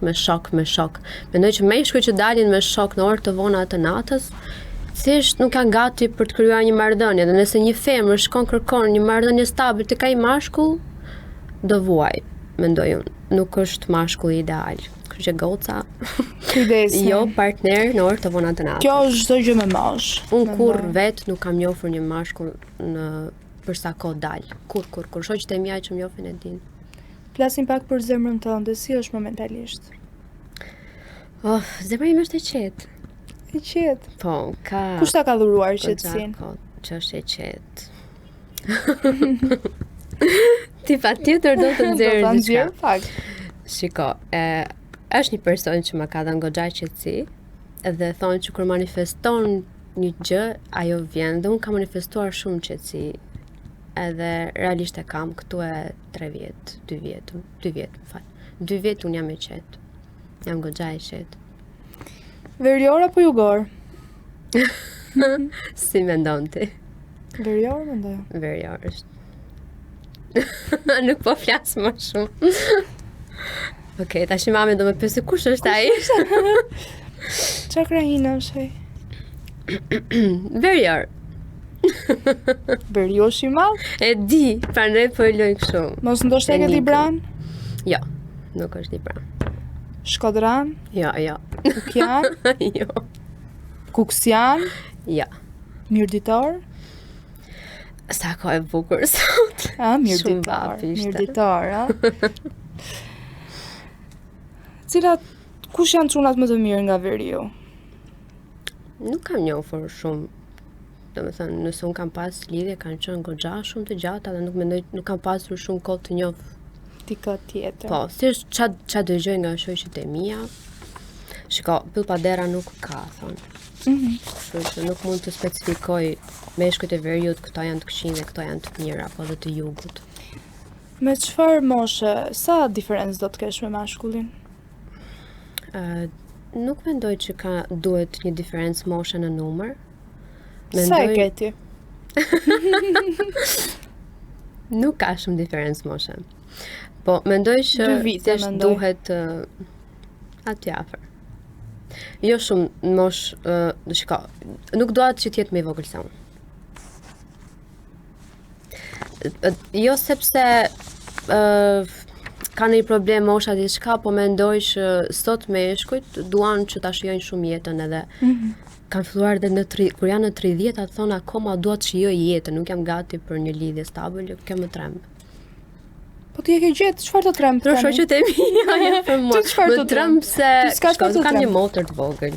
Mendoj që meshkujt që dalin me shok në orë të vona të natës, thjesht nuk kanë gati për të krijuar një marrëdhënie, dhe nëse një femër kërkon një marrëdhënie stabil tek ai mashkull, do vuaj, mendoj unë. Nuk është mashkulli ideal. Kështu që goca, kujdesni. Jo partner në orë të vona të natës. Kjo është çdo gjë me moshë. Unë kur vetë nuk kam njohur një mashkull për sa kohë dal. Kur. Shoqjet e mia që më njohin e din. Flasim pak për zemrën tënde, si është momentalisht? Zemra ime është e qetë. E qetë? Po, ka... Kush ta ka dhuruar qetësinë? Që është e qetë. Ti patjetër do të nxjerrësh diçka. Pak. Shiko, është një person që më ka dhënë goxha qetësi, edhe thonë që kur manifeston një gjë, ajo vjen, dhe unë kam manifestuar shumë qetësi. Edhe realisht e kam këtu e 2 vjet, më fal. 2 vjet unë jam e qetë. Jam goxha e qetë. Verior apo jugor? Si mendon ti? Verior mendoj. Verior është. Nuk po flas më shumë. Okej, tash mami do më pyesë kush është ai? Çfarë krahina është ai? Verior. Beriosh I madh? E di, prandaj po e loj kështu. Mos ndoshta e ke Libran? Jo, nuk është Libran. Shkodran? Jo. Kukjan? Jo. Kuksian? Jo. Mirditor? Sa ko e bukur sot. Mirditor, a? Kush janë çunat më të mirë nga veriu? Nuk kam njohur shumë. Domethënë, nëse un kam pas lidhje, kanë qenë goxha shumë të gjata dhe nuk kam pasur shumë kohë të njoh dikë tjetër. Po, thjesht ça dëgjoj nga shoqjet e mia. Shiko, Pyllpadera nuk ka, thonë. Kështu që nuk mund të specifikoj meshkujt e veriut, këto janë të këqij dhe këto janë të mira, apo dhe të jugut. Me çfarë moshe, sa diferencë do të kesh me mashkullin? Nuk mendoj që duhet një diferencë moshe në numër. Sa e ke ti? Nuk ka shumë diferencë moshe. Po, mendoj që duhet aty afër. Jo shumë mosh, shiko, nuk duhet që t'jetë me i vogël sa unë. Jo sepse ka një problem mosha diçka, po mendoj që sot meshkujt duan që ta shijojnë shumë jetën edhe kanë filluar dhe kur janë në 30 atë thonë akoma dua të shijoj jetën, nuk jam gati për një lidhje stabil, jo kem më tremb. Po ti e ke gjetë, çfarë të tremb Për shoqet e mia, jo për mua. Ti çfarë Më të tremb se s'ka të kam një tremb. motër të vogël.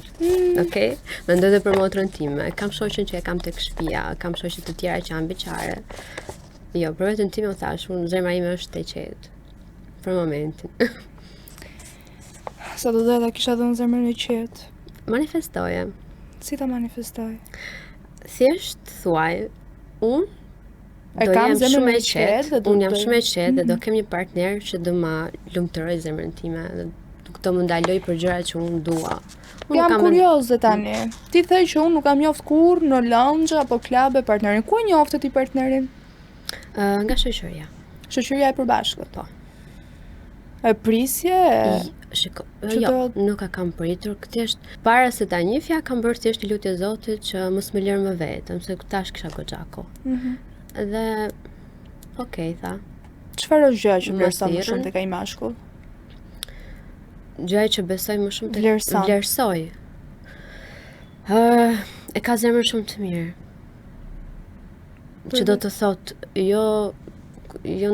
Okej. Mendoj edhe për motrën time. Kam shoqen që e kam tek shtëpia, kam shoqe të tjera që janë beqare. Jo, për veten time u thash, unë zemra ime është e qetë. Për momentin. Sa do ta kisha dhënë zemrën e qetë. Manifestoje. Si ta manifestoj? Thjesht thuaj, unë E do kam jem zemrën shumë e e qetë qetë, dhe do unë jam të- shumë e qetë dhe do kem një partner që do ma lumturoj zemrën time dhe do më ndaloj për gjëra që unë dua. Unë Jam kam kurioze tani. Ti the që unë nuk kam njoft kurrë në lounge apo klabe partnerin. Ku e njofte ti partnerin? nga shoqëria. Shoqëria e përbashkët. Po. E prisje? Shiko, Që jo, do- nuk e kam pritur, thjesht para se ta njihja kam bërë thjesht një lutje Zotit që mos më lërë më vetëm, se tash kisha goxha kohë. Dhe okej, tha. Çfarë është gjëja që Më vlerëson më thirrën. shumë tek ai mashkull? Gjëja që besoj më shumë Vlerëson. vlerësoj. E ka zemrën shumë të mirë. Që do të thot, jo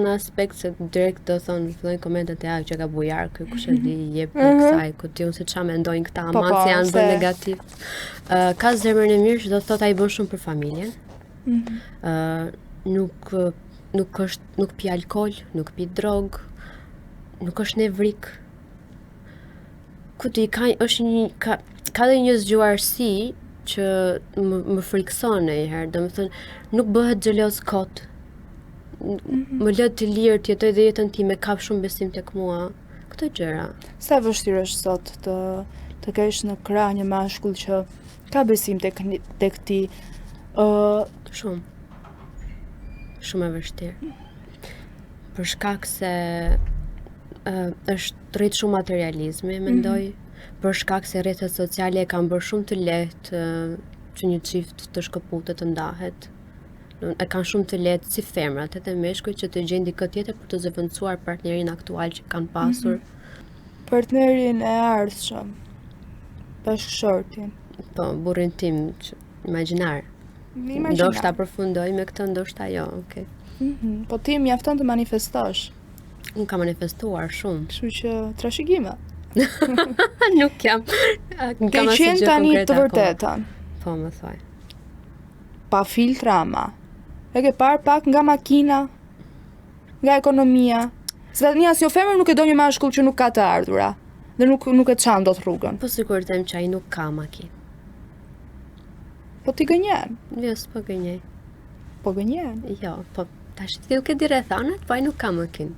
në aspekt se direkt do thonë fillojnë komentet e që ka bujar, ky kush e di jep kësaj, ku ti unë se ç'a mendojnë këta, Po, aman se janë se- bërë negativ. Ka zemrën e mirë që do të thot ai bën shumë për familjen. Nuk pi alkool, nuk pi drog, nuk është nevrik. Ku ti ka dhe një zgjuarsi që më frikson njëherë, domethënë nuk bëhet xheloz kot. Më lë të lirë të jetoj dhe jetën time, kap shumë besim tek mua. Këto gjëra. Sa vështirë është sot të kesh në krah një mashkull që ka besim tek ti. Shumë. Shumë e vështirë. Për shkak se është rrit shumë materializmi, mendoj. Për shkak se rrjetet sociale e kanë bërë shumë të lehtë që një çift të shkëputet të ndahet. E kanë shumë të lehtë si femrat edhe meshkujt që të gjejnë dikë tjetër për të zëvendësuar partnerin aktual që kanë pasur. Partnerin e ardhshëm. Bashkëshortin. Po, burrin tim që imagjinar. Ndoshta përfundoj me këtë, ndoshta jo, okay. Po ti mjafton të manifestosh. Unë kam manifestuar shumë. Kështu që trashëgime. Nuk jam. Ke qenë tani të vërtetën. Po, më thuaj. Pa filtra ama. E ke parë pak nga makina, nga ekonomia. Se tani asnjë femër nuk e do një mashkull që nuk ka të ardhura dhe nuk e çan dot rrugën. Po sikur them që ai nuk ka makinë. Po ti gënjen. Jo, s'po gënjej. Po gënjen. Jo, po tash ti nuk e di rrethanat, po ai nuk ka makinë.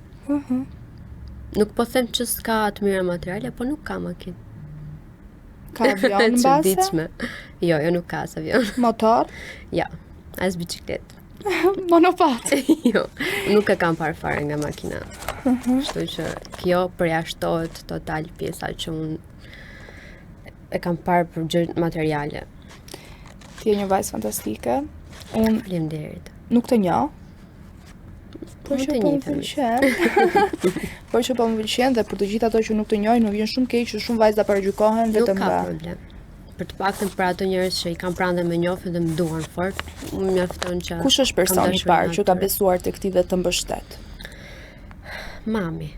Nuk po them që s'ka të mira materiale, po nuk ka makinë. Ka avion në base? Çuditshme. Jo, nuk ka as avion. Motor? Ja, as biçikletë. Monopat. Jo, nuk e kam parë fare nga makina. Kështu që kjo përjashtohet total pjesa që unë e kam parë për gjë materiale. Ti je një vajzë fantastike. Unë Faleminderit. nuk të njoh. Por Mund që të po më njihemi. pëlqen. Por që po më pëlqen dhe për të gjithë ato që nuk të njohin, më vjen shumë keq që shumë vajza paragjykohen Nuk vetëm ka nga problem. Për të paktën për ato njerëz që i kanë pranë dhe më njohin dhe më duan fort, më mjafton që Kush është personi i parë që ka besuar tek ti dhe të mbështet? Mami.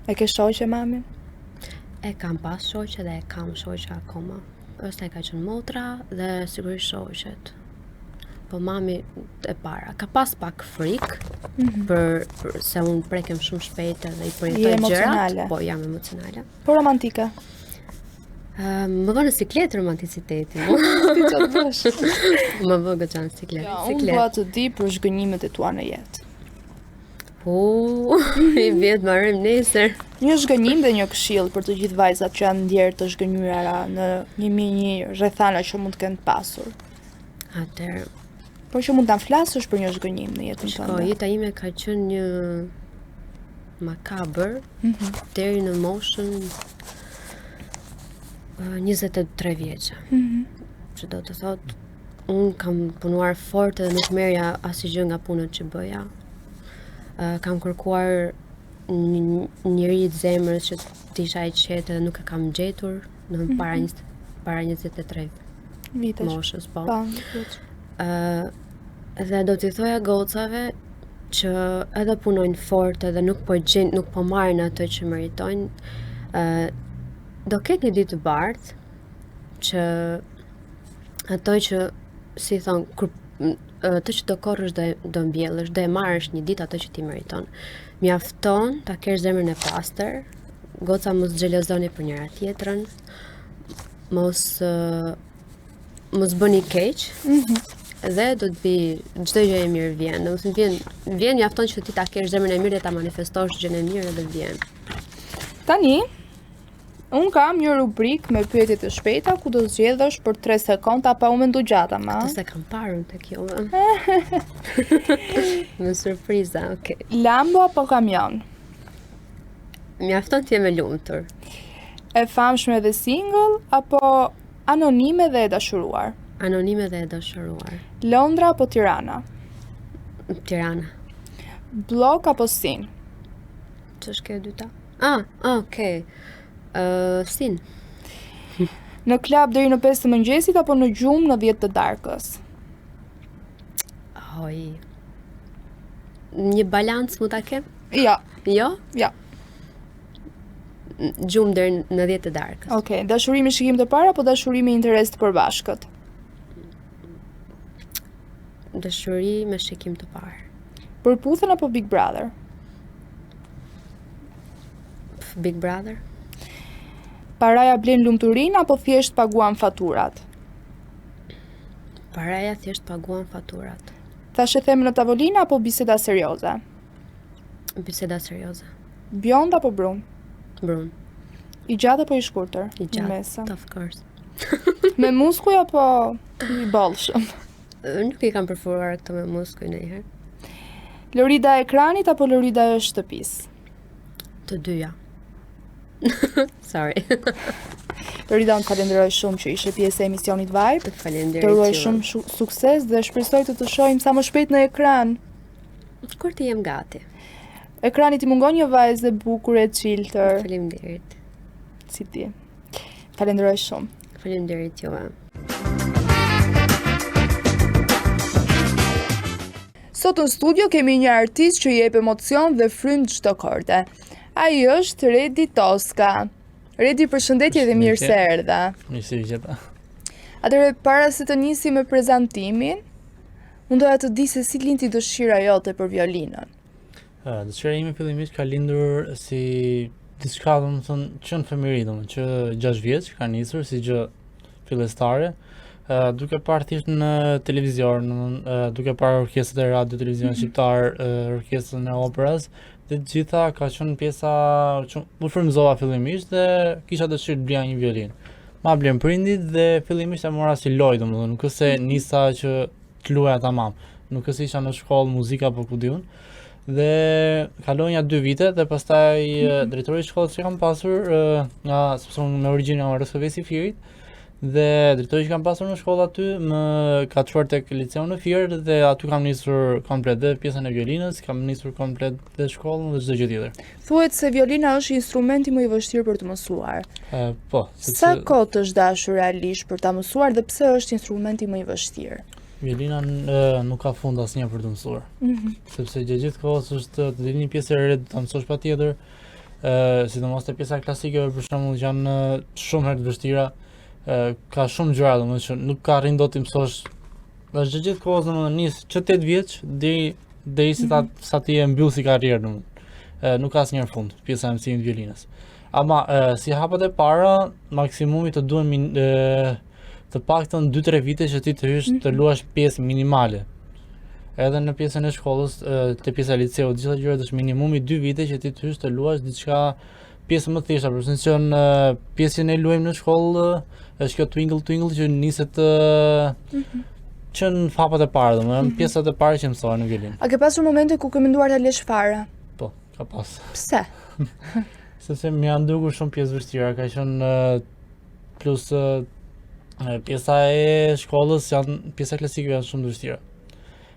E ke shoqe mamin? E kam pas shoqe dhe e kam shoqe akoma. Është e ka qenë motra dhe sigurisht shoqet. Po mami e para ka pas pak frik për se unë prekem shumë shpejt dhe i përjetoj emocionale. gjërat. Po, jam emocionale. Po romantike. Më vë në sikletë romanticiteti. Ti çfarë bësh? Më vë goxha në sikletë. Ja, unë dua të di për zhgënjimet e tua në jetë. I vjet marrim nesër. Një zhgënjim dhe një këshill për të gjithë vajzat që janë ndjerë të zhgënjyra në një rrethana që mund të kenë të pasur. Atëherë, Por që mund ta flasësh për një zhgënjim në jetën shko, tënde. jeta ime ka qenë një makabër deri në moshën 23 vjeçë. Që do të thotë, unë kam punuar fort dhe nuk merja asgjë nga punët që bëja. Kam kërkuar njëri të zemrës që t'isha e qetë dhe nuk e kam gjetur në para 23 Vitesh. moshës, po. Pa. Dhe do t'i thoja gocave që edhe punojnë fort edhe nuk po marrin atë që meritojnë, do ketë një ditë të bardhë që ato që si thon kur atë që do korrësh do mbjellësh, do e marrësh një ditë ato që ti meriton. Mjafton ta kesh zemrën e pastër, goca mos xhelozoni për njëra tjetrën, mos bëni keq. Dhe do të bi çdo gjë e mirë vjen. Do të vjen mjafton që ti ta kesh zemrën e mirë dhe ta manifestosh gjën e mirë dhe vjen. Tani, unë kam një rubrik me pyetje të shpejta ku do zgjedhësh për 3 sekonda pa u mendu gjatë, ma. Të se kam parë unë tek jo. Me surpriza, okay. Lambo apo kamion? Mjafton ti me lumtur. E famshme dhe single apo anonime dhe e dashuruar? Anonime dhe e dashuruar. Londra apo Tirana? Tirana. Blok apo sin? Ç'është kjo e dyta? Okay. Sin. Në klub deri në 5 të mëngjesit apo në gjumë në 10 të darkës? Oj. Një balancë mu ta kem? Ja. Jo? Ja. Gjumë deri në 10 të darkës. Okej, dashuri me shikim të parë apo dashuri me interes të përbashkët? Dashuri me shikim të parë. Përputhen apo Big Brother? Big Brother. Paraja blen lumturinë apo thjesht paguan faturat? Paraja thjesht paguan faturat. Thashë them në tavolinë apo biseda serioze? Biseda serioze. Bjond apo brun? Brun. I gjatë apo i shkurtër? I Në mesë. gjatë, of course. Me muskuj apo i bollshëm? Nuk i kam preferuar këto me muskuj ndonjëherë. Lorida e ekranit apo lorida e shtëpisë? Të dyja. Sorry. Lorida, unë falenderoj shumë që ishe pjesë e emisionit Vibe. Faleminderit. Të uroj shumë sukses dhe shpresoj të të shohim sa më shpejt në ekran. Kur të jem gati. Ekranit i mungon një vajzë e bukur e çiltër, Faleminderit. si ti. Falenderoj shumë. Faleminderit juve. Sot në studio kemi një artist që jep emocion dhe frym çdo korde. Ai është Redi Toska. Redi, përshëndetje dhe mirë se erdha. Mirë se vjen. Atëherë, para se të nisi me prezantimin, unë doja të di se si lindi dëshira jote për violinën. Dëshira ime fillimisht ka lindur si diçka, domethënë, që në fëmijëri, domethënë, që 6 vjeç ka nisur si gjë fillestare, duke parë thjesht në televizior, duke parë orkestrat e radio televizion shqiptar, orkestrën e operës, dhe të gjitha ka qenë pjesa që u frymëzova fillimisht dhe kisha dëshirë të blija një violinë. Ma blem prindit dhe fillimisht e mora si lojë, domethënë, nuk është se nisa që të luaja tamam. Nuk është se isha në shkollë muzika apo ku diun. Dhe kaloi ja 2 vite dhe pastaj drejtori i shkollës që kam pasur sepse unë me origjinë nga Rosovesi i Firit, dhe drejtori që kam pasur në shkollë aty më ka çuar tek liceu në Fier dhe aty kam nisur komplet dhe pjesën e violinës, kam nisur komplet dhe shkollën dhe çdo gjë tjetër. Thuhet se violina është instrumenti më i vështirë për të mësuar. Po, Sa kohë të është dashur realisht për ta mësuar dhe pse është instrumenti më i vështirë? Violina nuk ka fund asnjë për të mësuar. Sepse gjithë kohës është të dini një pjesë e re, ta mësosh patjetër, sidomos te pjesa klasike për shembull që janë shumë herë të vështira. Ka shumë gjëra domethënë që nuk ka arrin dot të mësosh. Është gjithë kohës domethënë nis që 8 vjeç deri sa ti e mbyll si karrierë domethënë. Nuk ka asnjëherë fund pjesa e mësimit të violinës. Ama si hapat e para, maksimumi të duhen të paktën 2-3 vite që ti të hysh të luash pjesë minimale. Edhe në pjesën e shkollës, te pjesa e liceut, gjitha gjërat është minimumi 2 vite që ti të hysh të luash diçka pjesë më thjeshta, për shembull që në pjesën e luajmë në shkollë është kjo Twinkle Twinkle që niset që në hapat e para, domethënë pjesat e para që mësohen në violinë. A ke pasur momente ku ke menduar ta lesh fare? Po, ka pas. Pse? Sepse më janë dukur shumë pjesë vështira, ka qenë plus pjesa e shkollës pjesa klasike janë shumë vështira.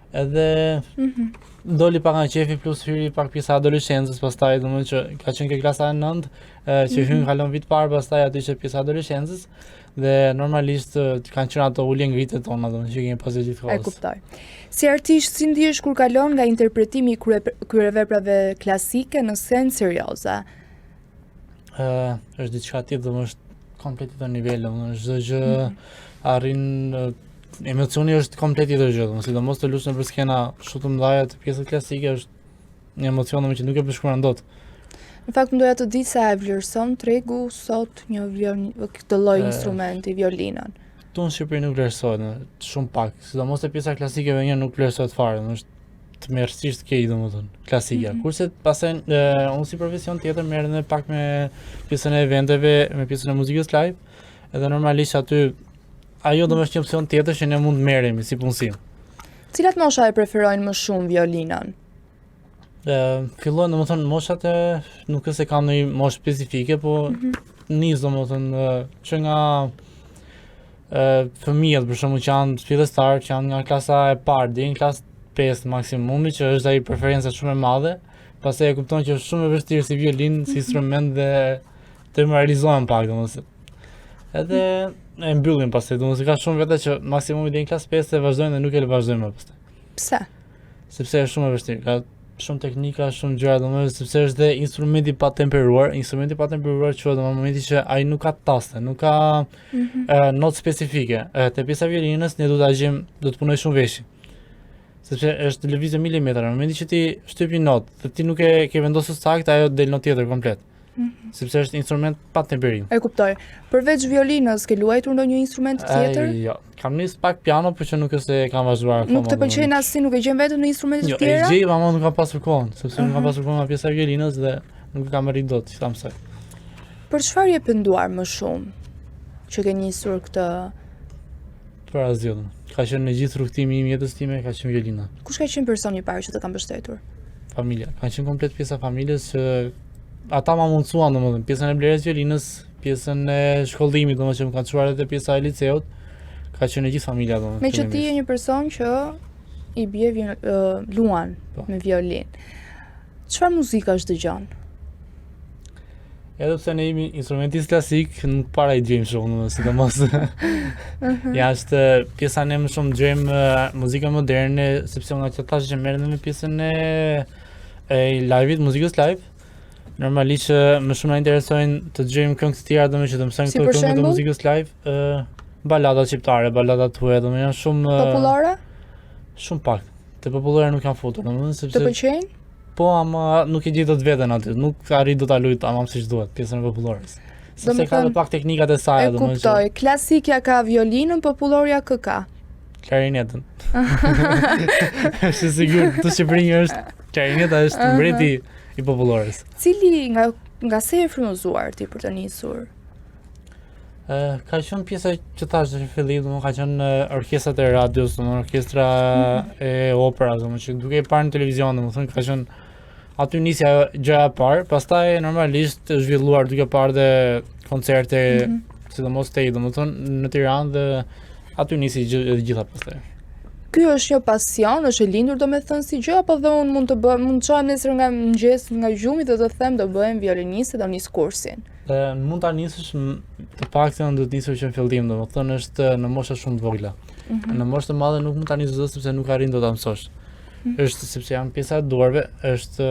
Edhe doli pak nga qefi plus hyri pak pjesa adoleshencës, pastaj domethënë që ka qenë ke klasa e 9, që hyn kalon vit parë, pastaj aty që pjesa adoleshencës dhe normalisht kanë qenë ato ulje ngritje tona domethënë që kemi pasur gjithë E kohës. kuptoj. Si artist, si ndihesh kur kalon nga interpretimi i kryeveprave klasike në scenë serioze? Është diçka tjetër, domethënë është komplet tjetër nivel, domethënë çdo gjë arrin emocioni është komplet tjetër gjë, domethënë sidomos të lush nëpër skena shumë të mëdha të pjesës klasike është një emocion domethënë që nuk e përshkruan dot. Në fakt më doja të di sa e vlerëson tregu sot një këtë lloj instrumenti, violinën. Tu në Shqipëri nuk vlerësohet, shumë pak, sidomos te pjesa klasike vjen nuk vlerësohet fare, është tmerrsisht keq domethënë klasika. Kurse pastaj unë si profesion tjetër merrem edhe pak me pjesën e eventeve, me pjesën e muzikës live, edhe normalisht aty ajo domosht një opsion tjetër që ne mund të merremi si punësim. Cilat mosha e preferojnë më shumë violinën? Fillojnë domethënë moshat nuk është se kam ndonjë moshë specifike, po nis domethënë që nga fëmijët për shembull që janë fillestar, që janë nga klasa e parë deri në klasë 5 maksimumi, që është ai preferenca shumë e madhe. Pastaj e kupton që është shumë e vështirë si violinë, si instrument dhe të më realizohen pak domethënë. Edhe e mbyllin pastaj, domethënë ka shumë vete që maksimumi deri në klasë 5 e vazhdojnë dhe nuk e vazhdojnë më pastaj. Pse? Sepse është shumë e vështirë, ka shumë teknika, shumë gjëra, domethënë sepse është dhe instrumenti pa temperuar, quhet në momentin që ai nuk ka taste, nuk ka notë specifike. Te pjesa e violinës ne do të punoj shumë veshi. Sepse është lëvizje milimetra, në momentin që ti shtyp një notë, dhe ti nuk e ke vendosur saktë, ajo del notë tjetër komplet. Sepse është instrument pa temperim. E kuptoj. Përveç violinës, ke luajtur ndonjë instrument tjetër? Jo, kam nis pak piano, por që nuk është se kam vazhduar akoma. Nuk të pëlqen asnjë, nuk e gjen veten në instrumente të tjera? Jo, e gjej, ama nuk kam pasur kohën, sepse nuk kam pasur kohën nga pjesa e violinës dhe nuk e kam arrit dot, që ta mësoj. Për çfarë je penduar më shumë që ke nisur këtë? Për asgjë. Ka qenë në gjithë rrugtimi im jetës time, ka qenë violina. Kush ka qenë personi i parë që të ka mbështetur? Familja. Ka qenë komplet pjesa e familjes që ata ma mundsuan domethënë pjesën e blerjes violinës, pjesën e shkollimit, domethënë që më kanë çuar edhe pjesa e liceut. Ka qenë e gjithë familja domethënë. Me që ti je një person që i bie luan me violin. Çfarë muzikash dëgjon? Edhe pse ne jemi instrumentist klasik, nuk para i dëgjojmë shumë, sidomos. Jashtë pjesa ne më shumë dëgjojmë muzikën moderne, sepse nga që tash që merrem me pjesën e live-it, muzikës live. Normalisht më shumë na interesojnë të dëgjojmë këngë të tjera, domethënë që të mësojmë këto këngë të muzikës live, ballada shqiptare, ballada tuaja, domethënë janë shumë popullore? Shumë pak. Të popullore nuk janë futur, domethënë sepse të pëlqejnë? Po, ama nuk e gjej dot veten aty. Nuk arrit dot ta luaj tamam siç duhet pjesën e popullores. Sepse ka edhe pak teknikat e saj, domethënë. E kuptoj. Klasikja ka violinën, popullorja kë ka? Klarinetën. Është sigurt, të Shqipërinë është klarineta është mbreti i popullores. Cili nga se e frymëzuar ti për të nisur? Ka qenë pjesa që thash në fillim, domethënë ka qenë orkestrat e radios, domethënë orkestra e operas, domethënë që duke e parë në televizion, domethënë ka qenë aty nisi ajo gjëja e parë, pastaj normalisht zhvilluar duke parë dhe koncerte, sidomos te domethënë në Tiranë dhe aty nisi gjitha pastaj. Ky është një pasion, është e lindur domethënë si gjë, apo dhe unë mund të çohem nesër nga mëngjes nga gjumi dhe të them do bëhem violiniste, do nis kursin. Mund ta nisësh të paktën do të nisësh që në fillim, domethënë është në mosha shumë të vogla. Në moshë të madhe nuk mund ta nisësh dot sepse nuk arrin dot ta mësosh. Është sepse janë pjesa e dorëve, është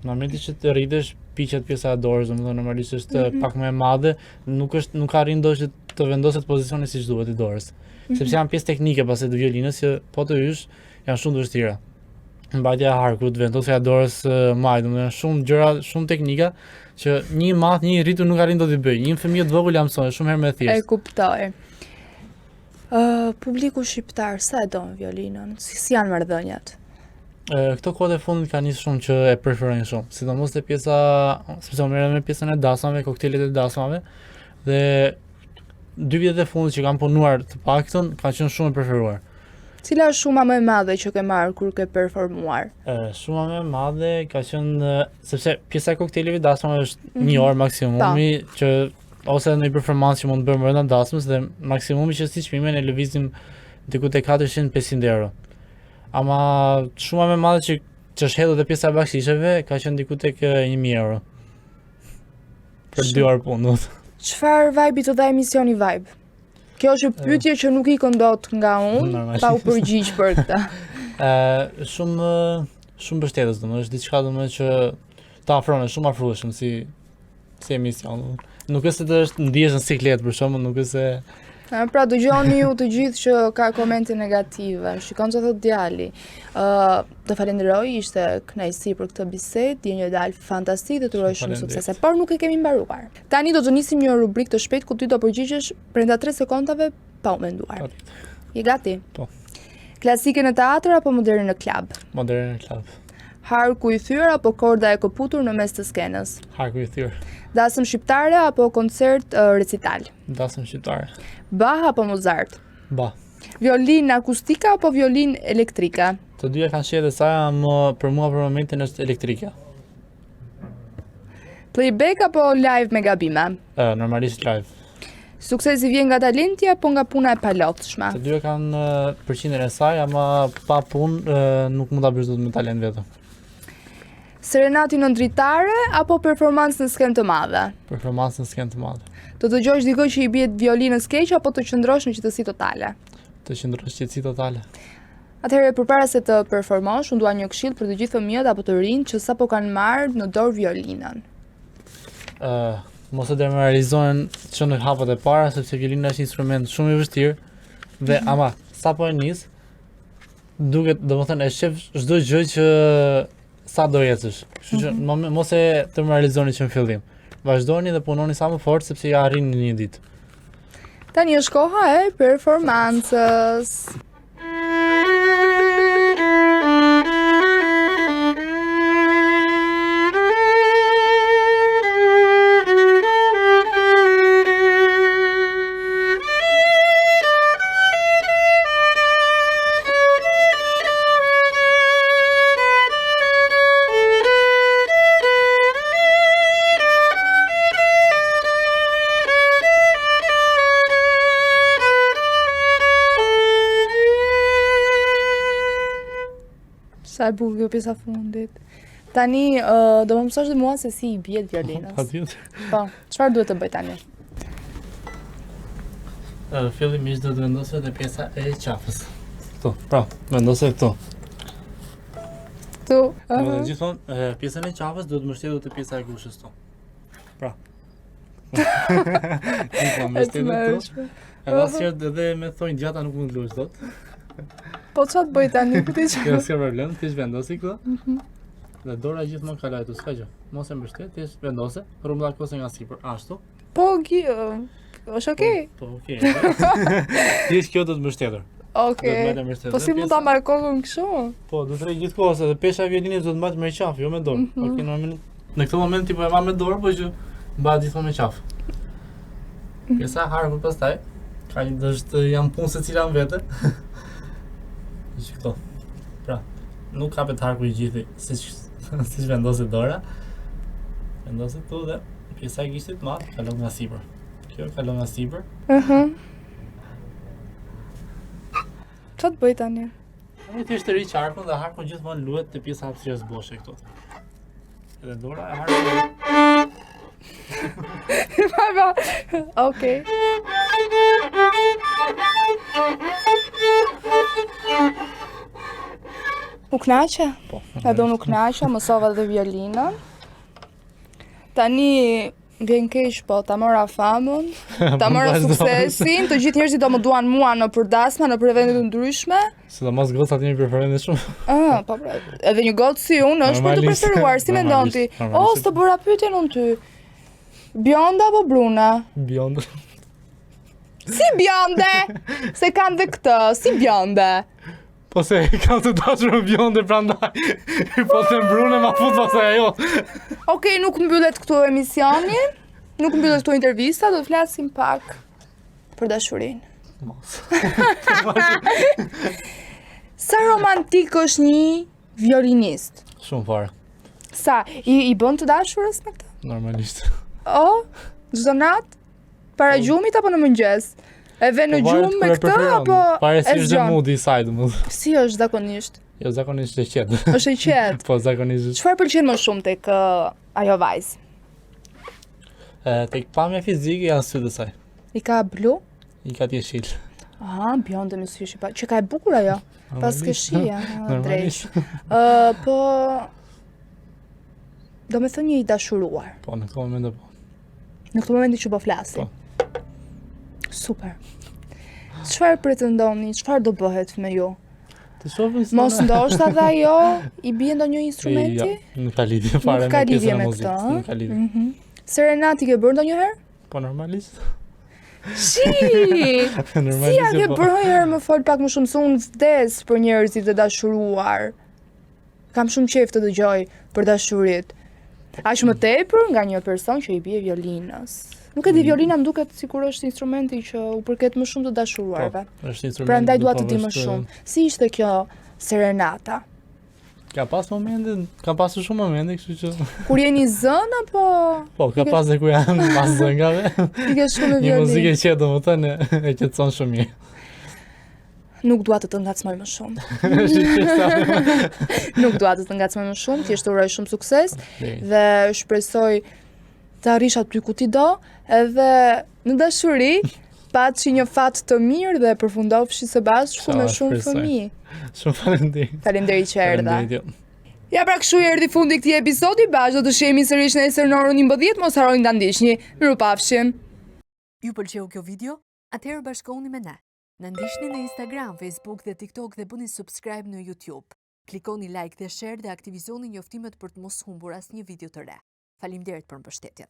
në momentin që të rritesh piqet pjesa e dorës, domethënë normalisht është pak më e madhe, nuk arrin dot që të vendoset pozicioni siç duhet i dorës. Sepse janë pjesë teknike pastaj të violinës që po të hysh janë shumë të vështira. Mbajtja e harkut, vendosja e dorës maj, domethënë shumë gjëra, shumë teknika që një madh, një rritur nuk arrin dot i bëj. Një fëmijë të vogël ja mëson shumë herë më thjesht. E kuptoj. Publiku shqiptar sa e don violinën? Si janë marrëdhëniet? Këto kohë të fundit ka nisur shumë që e preferojnë shumë, sidomos te pjesa, sepse merrem me pjesën e dasmave, koktelet e dasmave dhe 2 vitet e fundit që kam punuar të paktën kanë qenë shumë e preferuar. Cila është shuma më e madhe që ke marrë kur ke performuar? Shuma më e madhe ka qenë sepse pjesa e kokteleve dasmave është 1 orë maksimumi që ose në një performancë që mund të bëjmë brenda dasmës dhe maksimumi që si çmimin e lëvizim diku te 400-500 euro. Ama shuma më madhe që është hedhur te pjesa e bakshisheve ka qenë diku tek 1000 euro. Për 2 orë punë. Çfarë vibe të dha emisioni Vibe? Kjo është pyetje që nuk ikën dot nga unë, Normalisht. pa u përgjigj për këtë. Shumë mbështetës, domethënë është diçka domethënë që ta afron, është shumë afrueshëm si emision. Nuk është se të është ndihesh në siklet për shembull, nuk është se Pra dëgjoni ju të gjithë që ka komente negative. Shikon çfarë thot djali. Të falenderoj, ishte kënaqësi për këtë bisedë, je një djalë fantastik dhe të uroj shumë suksese, por nuk e kemi mbaruar. Tani do të nisim një rubrikë të shpejtë ku ti do përgjigjesh brenda 3 sekondave pa u menduar. Je gati? Po. Klasike në teatr apo moderne në klub? moderne klub. Harku i thyer apo korda e koputur në mes të skenës? Harku i thyrë. Dasëm shqiptare apo koncert recital? Dasëm shqiptare. Bach apo Mozart? Ba. Violinë akustike apo violinë elektrike? Të dyja kanë shije dhe sa për mua për momentin është elektrike. Playback apo live me gabime? Normalisht live. Suksesi vjen nga talenti apo nga puna e palotshme? Të dyja kanë përqindjen e saj, ama pa punë nuk mund ta bësh dot me talent vetëm. Serenati në dritare apo performancë në skenë të madhe? Performancën s'kan të madhe. Të dëgjosh dikë që i bie violinës keq apo të qëndrosh në qetësi totale? Të qëndrosh qetësi totale. Atëherë përpara se të performosh, unë dua një këshill për të gjithë fëmijët apo të rinj që sapo kanë marrë në dorë violinën. Mos e demoralizohen që në hapat e para, sepse violina është instrument shumë i vështirë dhe ama sapo e nis, duket domethënë e shef çdo gjë që sa do ecësh. Kështu që në moment mos e demoralizoni që në fillim. Vazhdoni dhe punoni sa më fort sepse ja arrini një ditë. Tani është koha e performancës. Sa e bukur kjo pjesa fundit. Tani do më mësosh dhe mua se si i bie violinës. Patjetër. Po, çfarë duhet të bëj tani? Fillimisht do të vendosë te pjesa e qafës. Këtu, pra, vendosë këtu. Tu. Dhe gjithmonë pjesën e qafës duhet mbështetur te pjesa e gushës këtu. Pra. Gjithmonë mbështetur këtu. Edhe asnjëherë edhe me thonjë gjata nuk mund të luash dot. Po çfarë të bëj tani? Po ti Jo, s'ka problem, ti vendosi këtu. Dhe dora gjithmonë ka lajtu, s'ka gjë. Mos e mbështet, ti vendose, rrumbulla kose nga sipër, ashtu. Po, është okay. Po, okay. Ti kjo do të mbështetur. Okay. Po si mund ta marr kokën kështu? Po, do të rrej gjithkohë se pesha e violinës do të mbahet me qafë, jo me dorë. Okay, normalisht në këtë moment ti po e marr me dorë, po që mbahet gjithmonë me qafë. Pjesa e harkut pastaj, ka një janë punë secila në vete. Ishte këto. Pra, nuk kapet harku i gjithë, siç vendoset dora. Vendoset këtu dhe pjesa e gishtit madh kalon nga sipër. Kjo kalon nga sipër. Çfarë të bëj tani? Tani ti të riq harkun dhe harku gjithmonë luhet te pjesa hapësirës boshe këtu. Edhe dora e harkut. Okej. U knaqe? Po. Edhe unë u knaqe, mësova dhe violinën. Tani vjen keq, po ta mora famën, ta mora suksesin, të gjithë njerëzit do më duan mua në përdasma, në evente të ndryshme. Sidomos gocat jemi preferente shumë. Po pra, edhe një gotë si unë është për të preferuar, si mendon ti? S'të bëra pyetjen unë ty. Bjonda apo bruna? Bjonde. Si bjonde? Se kanë dhe këtë, si bjonde? Po se kanë të dashur me bjonde prandaj. Po të mbrune ma fut pas ajo. Okej, nuk mbyllet këtu emisioni, nuk mbyllet këtu intervista, do të flasim pak për dashurinë. Mos. Sa romantik është një violinist? Shumë fare, Sa, i bën të dashurës me këtë? normalisht. Çdo natë? Para gjumit apo në mëngjes? E ve në gjumë me këtë apo e Paresisht dhe zgjon? moodi i saj, domethënë. Si është zakonisht? Jo zakonisht e qetë. Është e qetë. Po zakonisht. Çfarë pëlqen më shumë tek ajo vajzë? Tek pamja fizike janë sytë e saj. I ka blu? I ka jeshil. Aha, bjonde me sy pa. Që ka e bukur ajo. Pas ke shija, drejt. Normalisht. Po do me thënë një i dashuruar. Po në këtë moment po. Në këtë momenti që po flasi. Po. Super. Çfarë pretendoni? Çfarë do bëhet me ju? Të shohim se Mos ndoshta dhe ajo i bie ndonjë instrumenti? Jo, nuk ka lidhje fare Nuk ka me lidhje pjesën e me muzikës, këtë, nuk ka lidhje. Serenati ke bërë ndonjëherë? Po normalisht. Si! Si ja Normalisht ke po. bërë herë më fol pak më shumë se unë vdes për njerëzit e dashuruar. Kam shumë qejf të dëgjoj për dashurit. Aq më tepër nga një person që i bie violinës. Nuk e di, violina më duket sikur është instrumenti që u përket më shumë të dashuruarve. Është instrument. Prandaj dua të po di më është- shumë. Si ishte kjo serenata? Ka pas momente, ka pasur shumë momente, kështu që Kur jeni zën apo po, ka pas dhe ku janë pas zëngave. i ke shumë Një muzikë violinë? e qetë, domethënë e qetëson shumë mirë. Nuk dua të të ngacmoj më shumë. Është qesa. Nuk dua të të ngacmoj më shumë, thjesht uroj shumë sukses Okej. dhe shpresoj të arrish aty ku ti do, edhe në dashuri patshi një fat të mirë dhe përfundofshi së bashku me Sa shumë shpresoj. fëmijë. Shumë faleminderit. Faleminderit që erdha. Faleminderit, jo. Ja pra kështu erdhi fundi këtij episodi, bashkë do të shihemi sërish nesër në orën 11, mos harroni ta ndiqni. Mirupafshim. Ju pëlqeu kjo video? Atëherë bashkohuni me ne. Na ndiqni në Instagram, Facebook dhe TikTok dhe bëni subscribe në YouTube. Klikoni like dhe share dhe aktivizoni njoftimet për të mos humbur asnjë video të re. Faleminderit për mbështetjen.